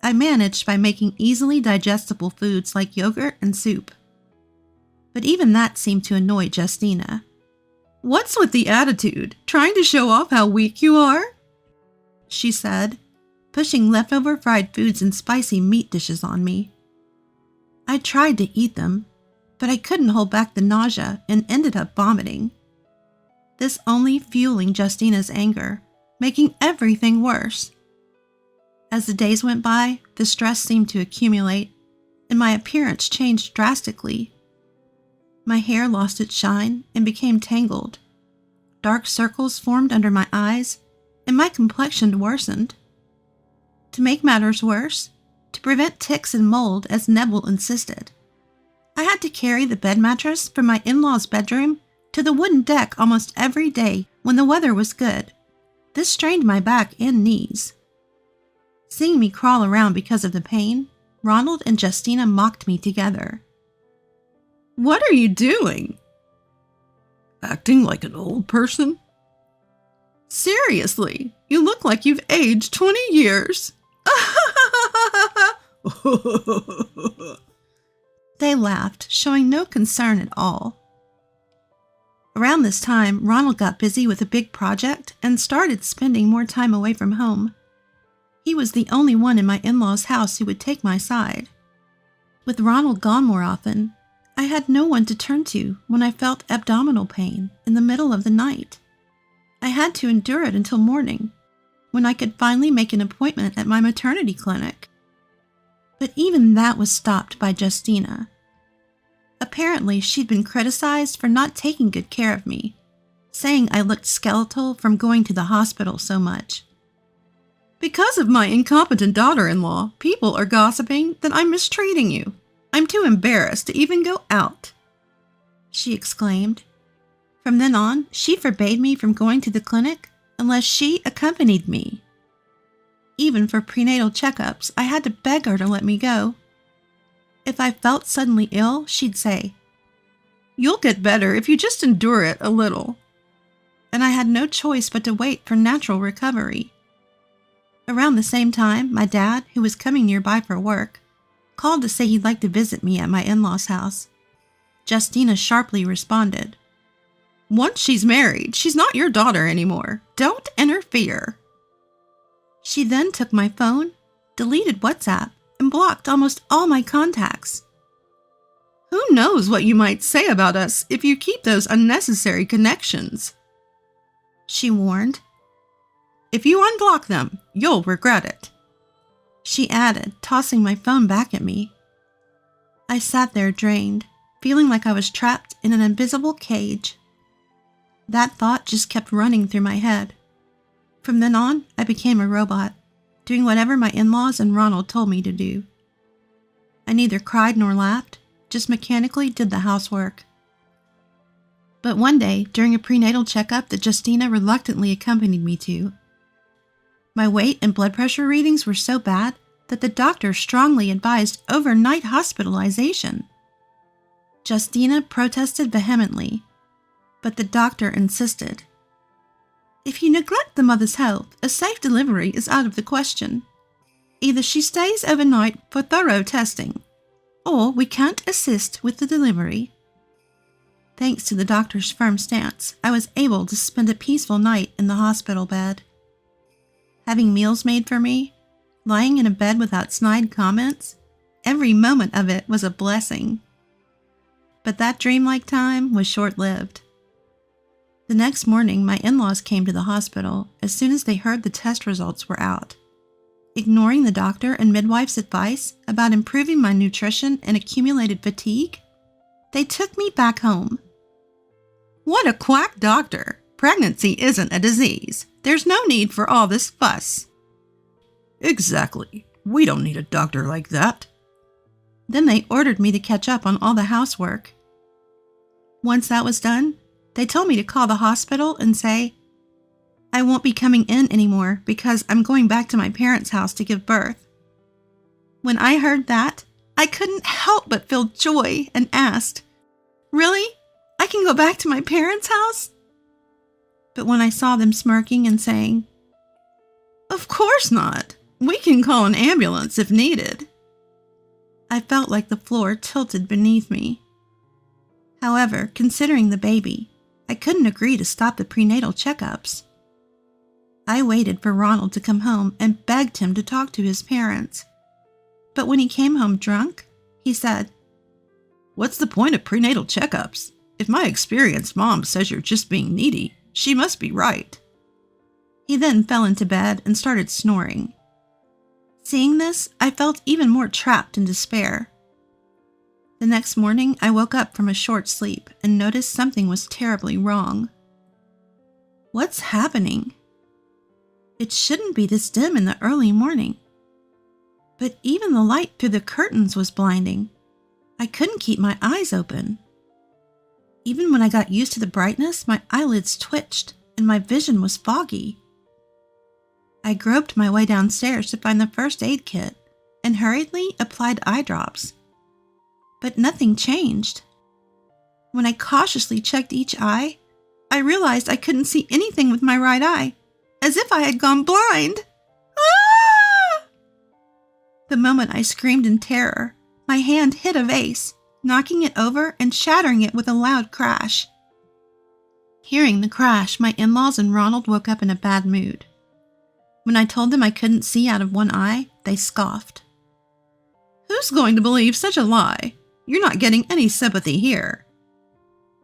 I managed by making easily digestible foods like yogurt and soup. But even that seemed to annoy Justina. "What's with the attitude? Trying to show off how weak you are?" she said, pushing leftover fried foods and spicy meat dishes on me. I tried to eat them, but I couldn't hold back the nausea and ended up vomiting. This only fueling Justina's anger, making everything worse. As the days went by, the stress seemed to accumulate, and my appearance changed drastically. My hair lost its shine and became tangled. Dark circles formed under my eyes, and my complexion worsened. To make matters worse, to prevent ticks and mold as Neville insisted, I had to carry the bed mattress from my in-laws' bedroom to the wooden deck almost every day when the weather was good. This strained my back and knees. Seeing me crawl around because of the pain, Ronald and Justina mocked me together. "What are you doing?" "Acting like an old person." "Seriously, you look like you've aged 20 years. They laughed, showing no concern at all. Around this time, Ronald got busy with a big project and started spending more time away from home. He was the only one in my in-laws' house who would take my side. With Ronald gone more often, I had no one to turn to when I felt abdominal pain in the middle of the night. I had to endure it until morning, when I could finally make an appointment at my maternity clinic. But even that was stopped by Justina. Apparently, she'd been criticized for not taking good care of me, saying I looked skeletal from going to the hospital so much. Because of my incompetent daughter-in-law, people are gossiping that I'm mistreating you. I'm too embarrassed to even go out, she exclaimed. From then on, she forbade me from going to the clinic unless she accompanied me. Even for prenatal checkups, I had to beg her to let me go. If I felt suddenly ill, she'd say, "You'll get better if you just endure it a little." And I had no choice but to wait for natural recovery. Around the same time, my dad, who was coming nearby for work, called to say he'd like to visit me at my in-laws' house. Justina sharply responded, "Once she's married, she's not your daughter anymore. Don't interfere." She then took my phone, deleted WhatsApp, and blocked almost all my contacts. "Who knows what you might say about us if you keep those unnecessary connections," she warned. "If you unblock them, you'll regret it," she added, tossing my phone back at me. I sat there drained, feeling like I was trapped in an invisible cage. That thought just kept running through my head. From then on, I became a robot, doing whatever my in-laws and Ronald told me to do. I neither cried nor laughed, just mechanically did the housework. But one day, during a prenatal checkup that Justina reluctantly accompanied me to, my weight and blood pressure readings were so bad that the doctor strongly advised overnight hospitalization. Justina protested vehemently, but the doctor insisted. "If you neglect the mother's health, a safe delivery is out of the question. Either she stays overnight for thorough testing, or we can't assist with the delivery." Thanks to the doctor's firm stance, I was able to spend a peaceful night in the hospital bed. Having meals made for me, lying in a bed without snide comments, every moment of it was a blessing. But that dreamlike time was short-lived. The next morning, my in-laws came to the hospital as soon as they heard the test results were out. Ignoring the doctor and midwife's advice about improving my nutrition and accumulated fatigue, they took me back home. "What a quack doctor! Pregnancy isn't a disease. There's no need for all this fuss." "Exactly. We don't need a doctor like that." Then they ordered me to catch up on all the housework. Once that was done, they told me to call the hospital and say, "I won't be coming in anymore because I'm going back to my parents' house to give birth." When I heard that, I couldn't help but feel joy and asked, "Really? I can go back to my parents' house?" But when I saw them smirking and saying, "Of course not. We can call an ambulance if needed," I felt like the floor tilted beneath me. However, considering the baby, I couldn't agree to stop the prenatal checkups. I waited for Ronald to come home and begged him to talk to his parents. But when he came home drunk, he said, "What's the point of prenatal checkups? If my experienced mom says you're just being needy, she must be right." He then fell into bed and started snoring. Seeing this, I felt even more trapped in despair. The next morning, I woke up from a short sleep and noticed something was terribly wrong. What's happening? It shouldn't be this dim in the early morning. But even the light through the curtains was blinding. I couldn't keep my eyes open. Even when I got used to the brightness, my eyelids twitched and my vision was foggy. I groped my way downstairs to find the first aid kit and hurriedly applied eye drops. But nothing changed. When I cautiously checked each eye, I realized I couldn't see anything with my right eye, as if I had gone blind. Ah! The moment I screamed in terror, my hand hit a vase, knocking it over and shattering it with a loud crash. Hearing the crash, my in-laws and Ronald woke up in a bad mood. When I told them I couldn't see out of one eye, they scoffed. "Who's going to believe such a lie? You're not getting any sympathy here."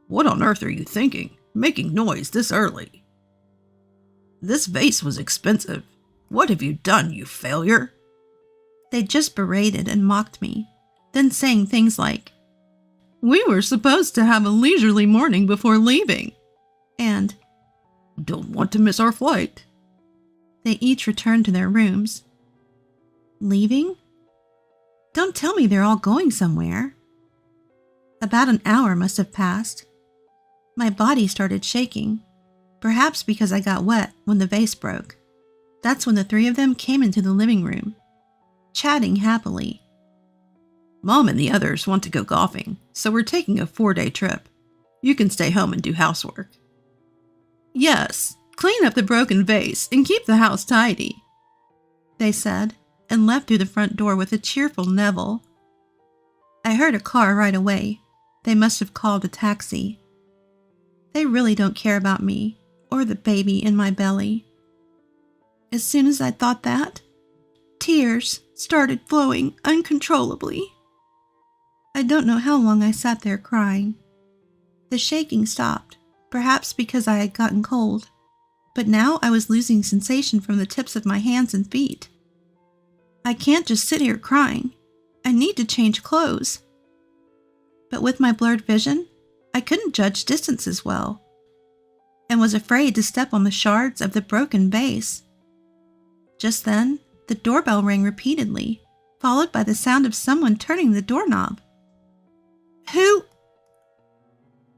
"What on earth are you thinking, making noise this early?" "This vase was expensive. What have you done, you failure?" They just berated and mocked me, then saying things like, We were supposed to have a leisurely morning before leaving. And, Don't want to miss our flight. they each returned to their rooms. Leaving? Don't tell me they're all going somewhere. About an hour must have passed. My body started shaking, perhaps because I got wet when the vase broke. That's when the three of them came into the living room, chatting happily. Mom and the others want to go golfing, so we're taking a 4-day trip. You can stay home and do housework. Yes, clean up the broken vase and keep the house tidy, they said, and left through the front door with a cheerful Neville. I heard a car right away. They must have called a taxi. They really don't care about me or the baby in my belly. As soon as I thought that, tears started flowing uncontrollably. I don't know how long I sat there crying. The shaking stopped, perhaps because I had gotten cold, but now I was losing sensation from the tips of my hands and feet. I can't just sit here crying. I need to change clothes. But with my blurred vision, I couldn't judge distances well, and was afraid to step on the shards of the broken vase. Just then, the doorbell rang repeatedly, followed by the sound of someone turning the doorknob. Who?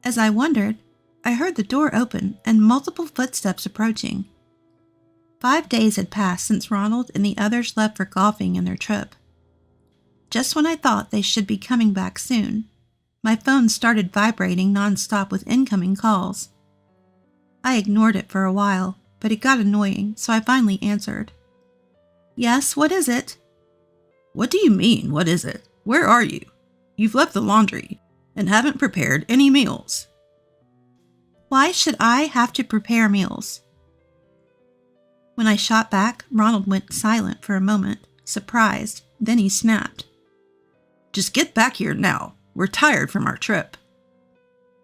As I wondered, I heard the door open and multiple footsteps approaching. 5 days had passed since Ronald and the others left for golfing and their trip. Just when I thought they should be coming back soon, my phone started vibrating nonstop with incoming calls. I ignored it for a while, but it got annoying, so I finally answered. Yes, what is it? What do you mean, what is it? Where are you? You've left the laundry and haven't prepared any meals. Why should I have to prepare meals? When I shot back, Ronald went silent for a moment, surprised. Then he snapped. Just get back here now. We're tired from our trip.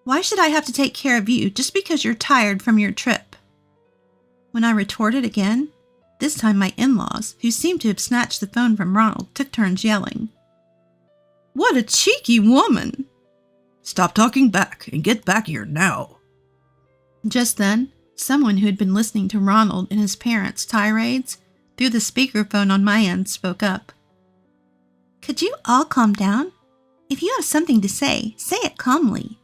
Why should I have to take care of you just because you're tired from your trip? When I retorted again, this time my in-laws, who seemed to have snatched the phone from Ronald, took turns yelling. What a cheeky woman! Stop talking back and get back here now. Just then, someone who had been listening to Ronald and his parents' tirades through the speakerphone on my end spoke up. Could you all calm down? If you have something to say it calmly.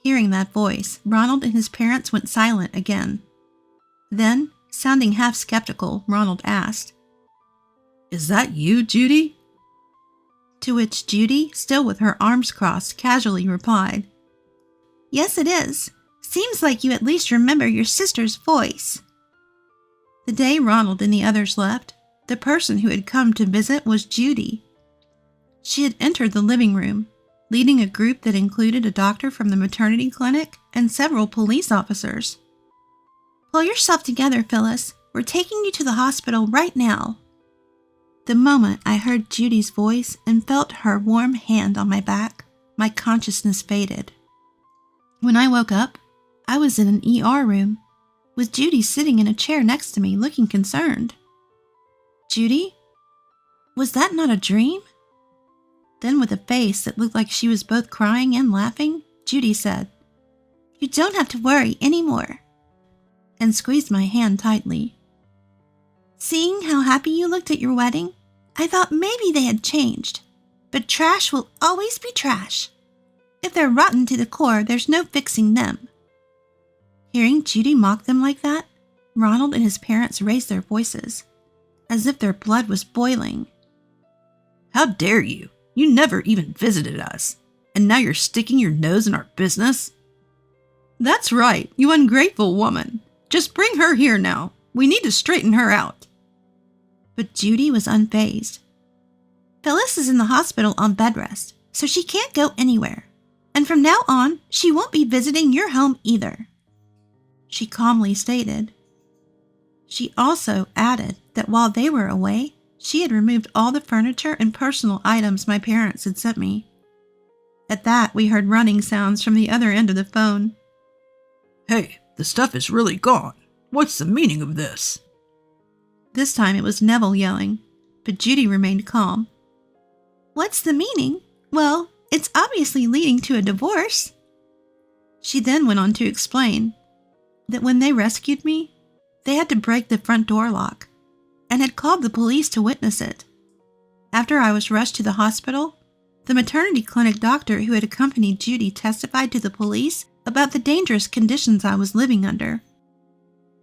Hearing that voice, Ronald and his parents went silent again. Then, sounding half skeptical, Ronald asked, Is that you, Judy? To which Judy, still with her arms crossed, casually replied, Yes, it is. Seems like you at least remember your sister's voice. The day Ronald and the others left, the person who had come to visit was Judy. She had entered the living room, leading a group that included a doctor from the maternity clinic and several police officers. Pull yourself together, Phyllis. We're taking you to the hospital right now. The moment I heard Judy's voice and felt her warm hand on my back, my consciousness faded. When I woke up, I was in an ER room, with Judy sitting in a chair next to me looking concerned. Judy? Was that not a dream? Then with a face that looked like she was both crying and laughing, Judy said, You don't have to worry anymore, and squeezed my hand tightly. Seeing how happy you looked at your wedding, I thought maybe they had changed, but trash will always be trash. If they're rotten to the core, there's no fixing them. Hearing Judy mock them like that, Ronald and his parents raised their voices, as if their blood was boiling. How dare you? You never even visited us, and now you're sticking your nose in our business? That's right, you ungrateful woman. Just bring her here now. We need to straighten her out. But Judy was unfazed. Phyllis is in the hospital on bed rest, so she can't go anywhere. And from now on, she won't be visiting your home either, she calmly stated. She also added that while they were away, she had removed all the furniture and personal items my parents had sent me. At that, we heard running sounds from the other end of the phone. Hey, the stuff is really gone. What's the meaning of this? This time it was Neville yelling, but Judy remained calm. What's the meaning? Well, It's obviously leading to a divorce. She then went on to explain that when they rescued me, they had to break the front door lock and had called the police to witness it. After I was rushed to the hospital, the maternity clinic doctor who had accompanied Judy testified to the police about the dangerous conditions I was living under.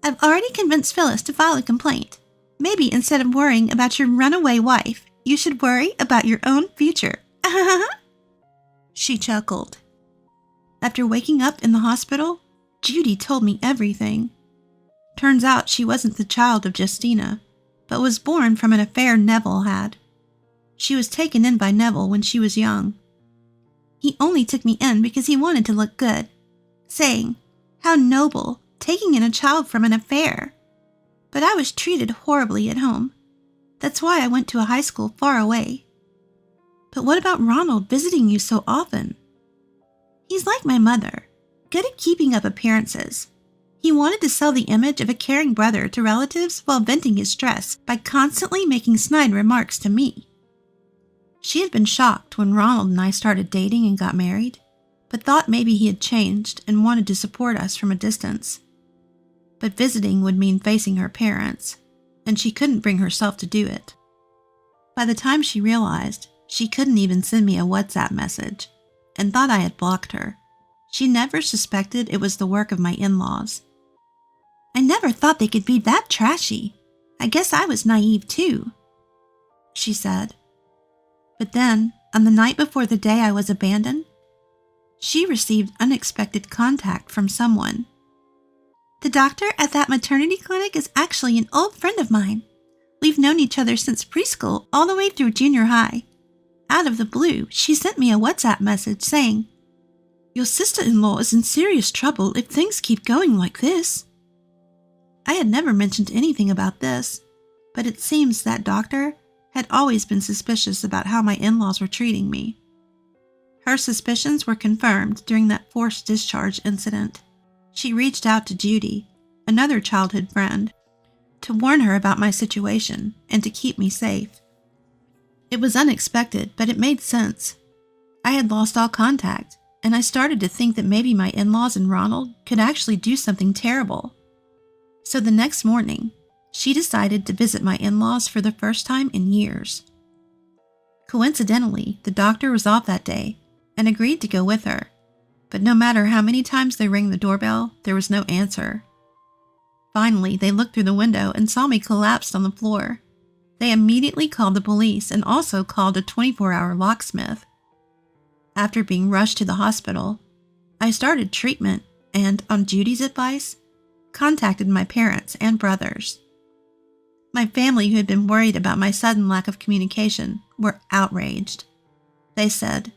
I've already convinced Phyllis to file a complaint. Maybe instead of worrying about your runaway wife, you should worry about your own future. She chuckled. After waking up in the hospital, Judy told me everything. Turns out she wasn't the child of Justina, but was born from an affair Neville had. She was taken in by Neville when she was young. He only took me in because he wanted to look good, saying, "How noble, taking in a child from an affair." But I was treated horribly at home. That's why I went to a high school far away. But what about Ronald visiting you so often? He's like my mother, good at keeping up appearances. He wanted to sell the image of a caring brother to relatives while venting his stress by constantly making snide remarks to me. She had been shocked when Ronald and I started dating and got married, but thought maybe he had changed and wanted to support us from a distance. But visiting would mean facing her parents, and she couldn't bring herself to do it. By the time she realized, she couldn't even send me a WhatsApp message, and thought I had blocked her. She never suspected it was the work of my in-laws. I never thought they could be that trashy. I guess I was naive too, she said. But then, on the night before the day I was abandoned, she received unexpected contact from someone. The doctor at that maternity clinic is actually an old friend of mine. We've known each other since preschool all the way through junior high. Out of the blue, she sent me a WhatsApp message saying, "Your sister-in-law is in serious trouble if things keep going like this." I had never mentioned anything about this, but it seems that doctor had always been suspicious about how my in-laws were treating me. Her suspicions were confirmed during that forced discharge incident. She reached out to Judy, another childhood friend, to warn her about my situation and to keep me safe. It was unexpected, but it made sense. I had lost all contact, and I started to think that maybe my in-laws and Ronald could actually do something terrible. So the next morning, she decided to visit my in-laws for the first time in years. Coincidentally, the doctor was off that day and agreed to go with her, but no matter how many times they rang the doorbell, there was no answer. Finally, they looked through the window and saw me collapsed on the floor. They immediately called the police and also called a 24-hour locksmith. After being rushed to the hospital, I started treatment and, on Judy's advice, contacted my parents and brothers. My family, who had been worried about my sudden lack of communication, were outraged. They said,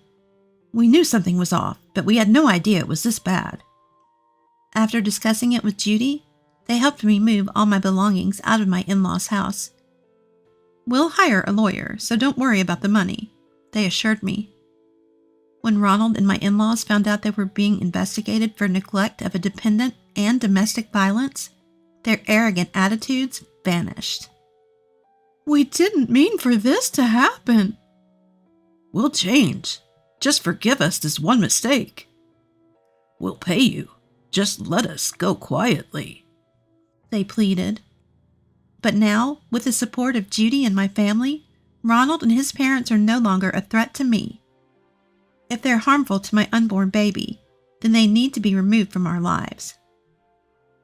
"We knew something was off, but we had no idea it was this bad." After discussing it with Judy, they helped me move all my belongings out of my in-laws' house. "We'll hire a lawyer, so don't worry about the money," they assured me. When Ronald and my in-laws found out they were being investigated for neglect of a dependent and domestic violence, their arrogant attitudes vanished. "We didn't mean for this to happen." "We'll change. Just forgive us this one mistake." "We'll pay you. Just let us go quietly," they pleaded. But now, with the support of Judy and my family, Ronald and his parents are no longer a threat to me. If they're harmful to my unborn baby, then they need to be removed from our lives.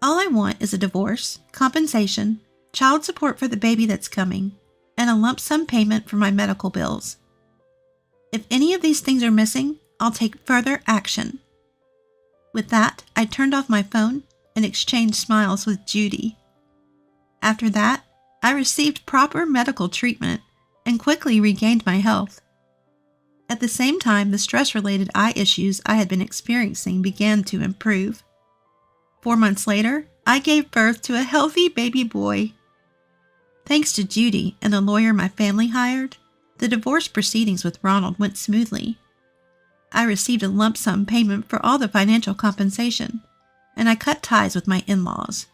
All I want is a divorce, compensation, child support for the baby that's coming, and a lump sum payment for my medical bills. If any of these things are missing, I'll take further action. With that, I turned off my phone and exchanged smiles with Judy. After that, I received proper medical treatment and quickly regained my health. At the same time, the stress-related eye issues I had been experiencing began to improve. 4 months later, I gave birth to a healthy baby boy. Thanks to Judy and the lawyer my family hired, the divorce proceedings with Ronald went smoothly. I received a lump sum payment for all the financial compensation, and I cut ties with my in-laws.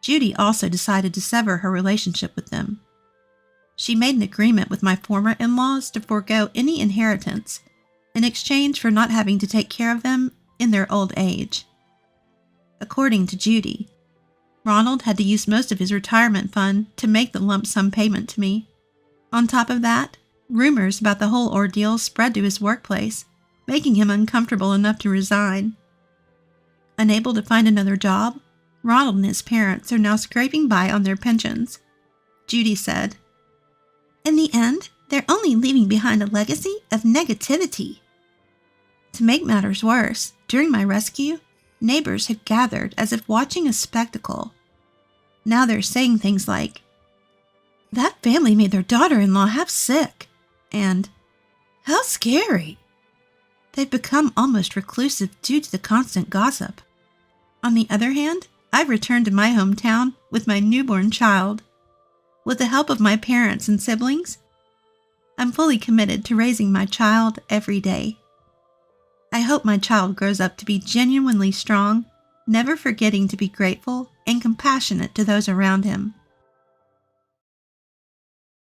Judy also decided to sever her relationship with them. She made an agreement with my former in-laws to forego any inheritance in exchange for not having to take care of them in their old age. According to Judy, Ronald had to use most of his retirement fund to make the lump sum payment to me. On top of that, rumors about the whole ordeal spread to his workplace, making him uncomfortable enough to resign. Unable to find another job, Ronald and his parents are now scraping by on their pensions. Judy said, "In the end, they're only leaving behind a legacy of negativity." To make matters worse, during my rescue, neighbors had gathered as if watching a spectacle. Now they're saying things like, "That family made their daughter-in-law half sick," and "How scary." They've become almost reclusive due to the constant gossip. On the other hand, I've returned to my hometown with my newborn child. With the help of my parents and siblings, I'm fully committed to raising my child every day. I hope my child grows up to be genuinely strong, never forgetting to be grateful and compassionate to those around him.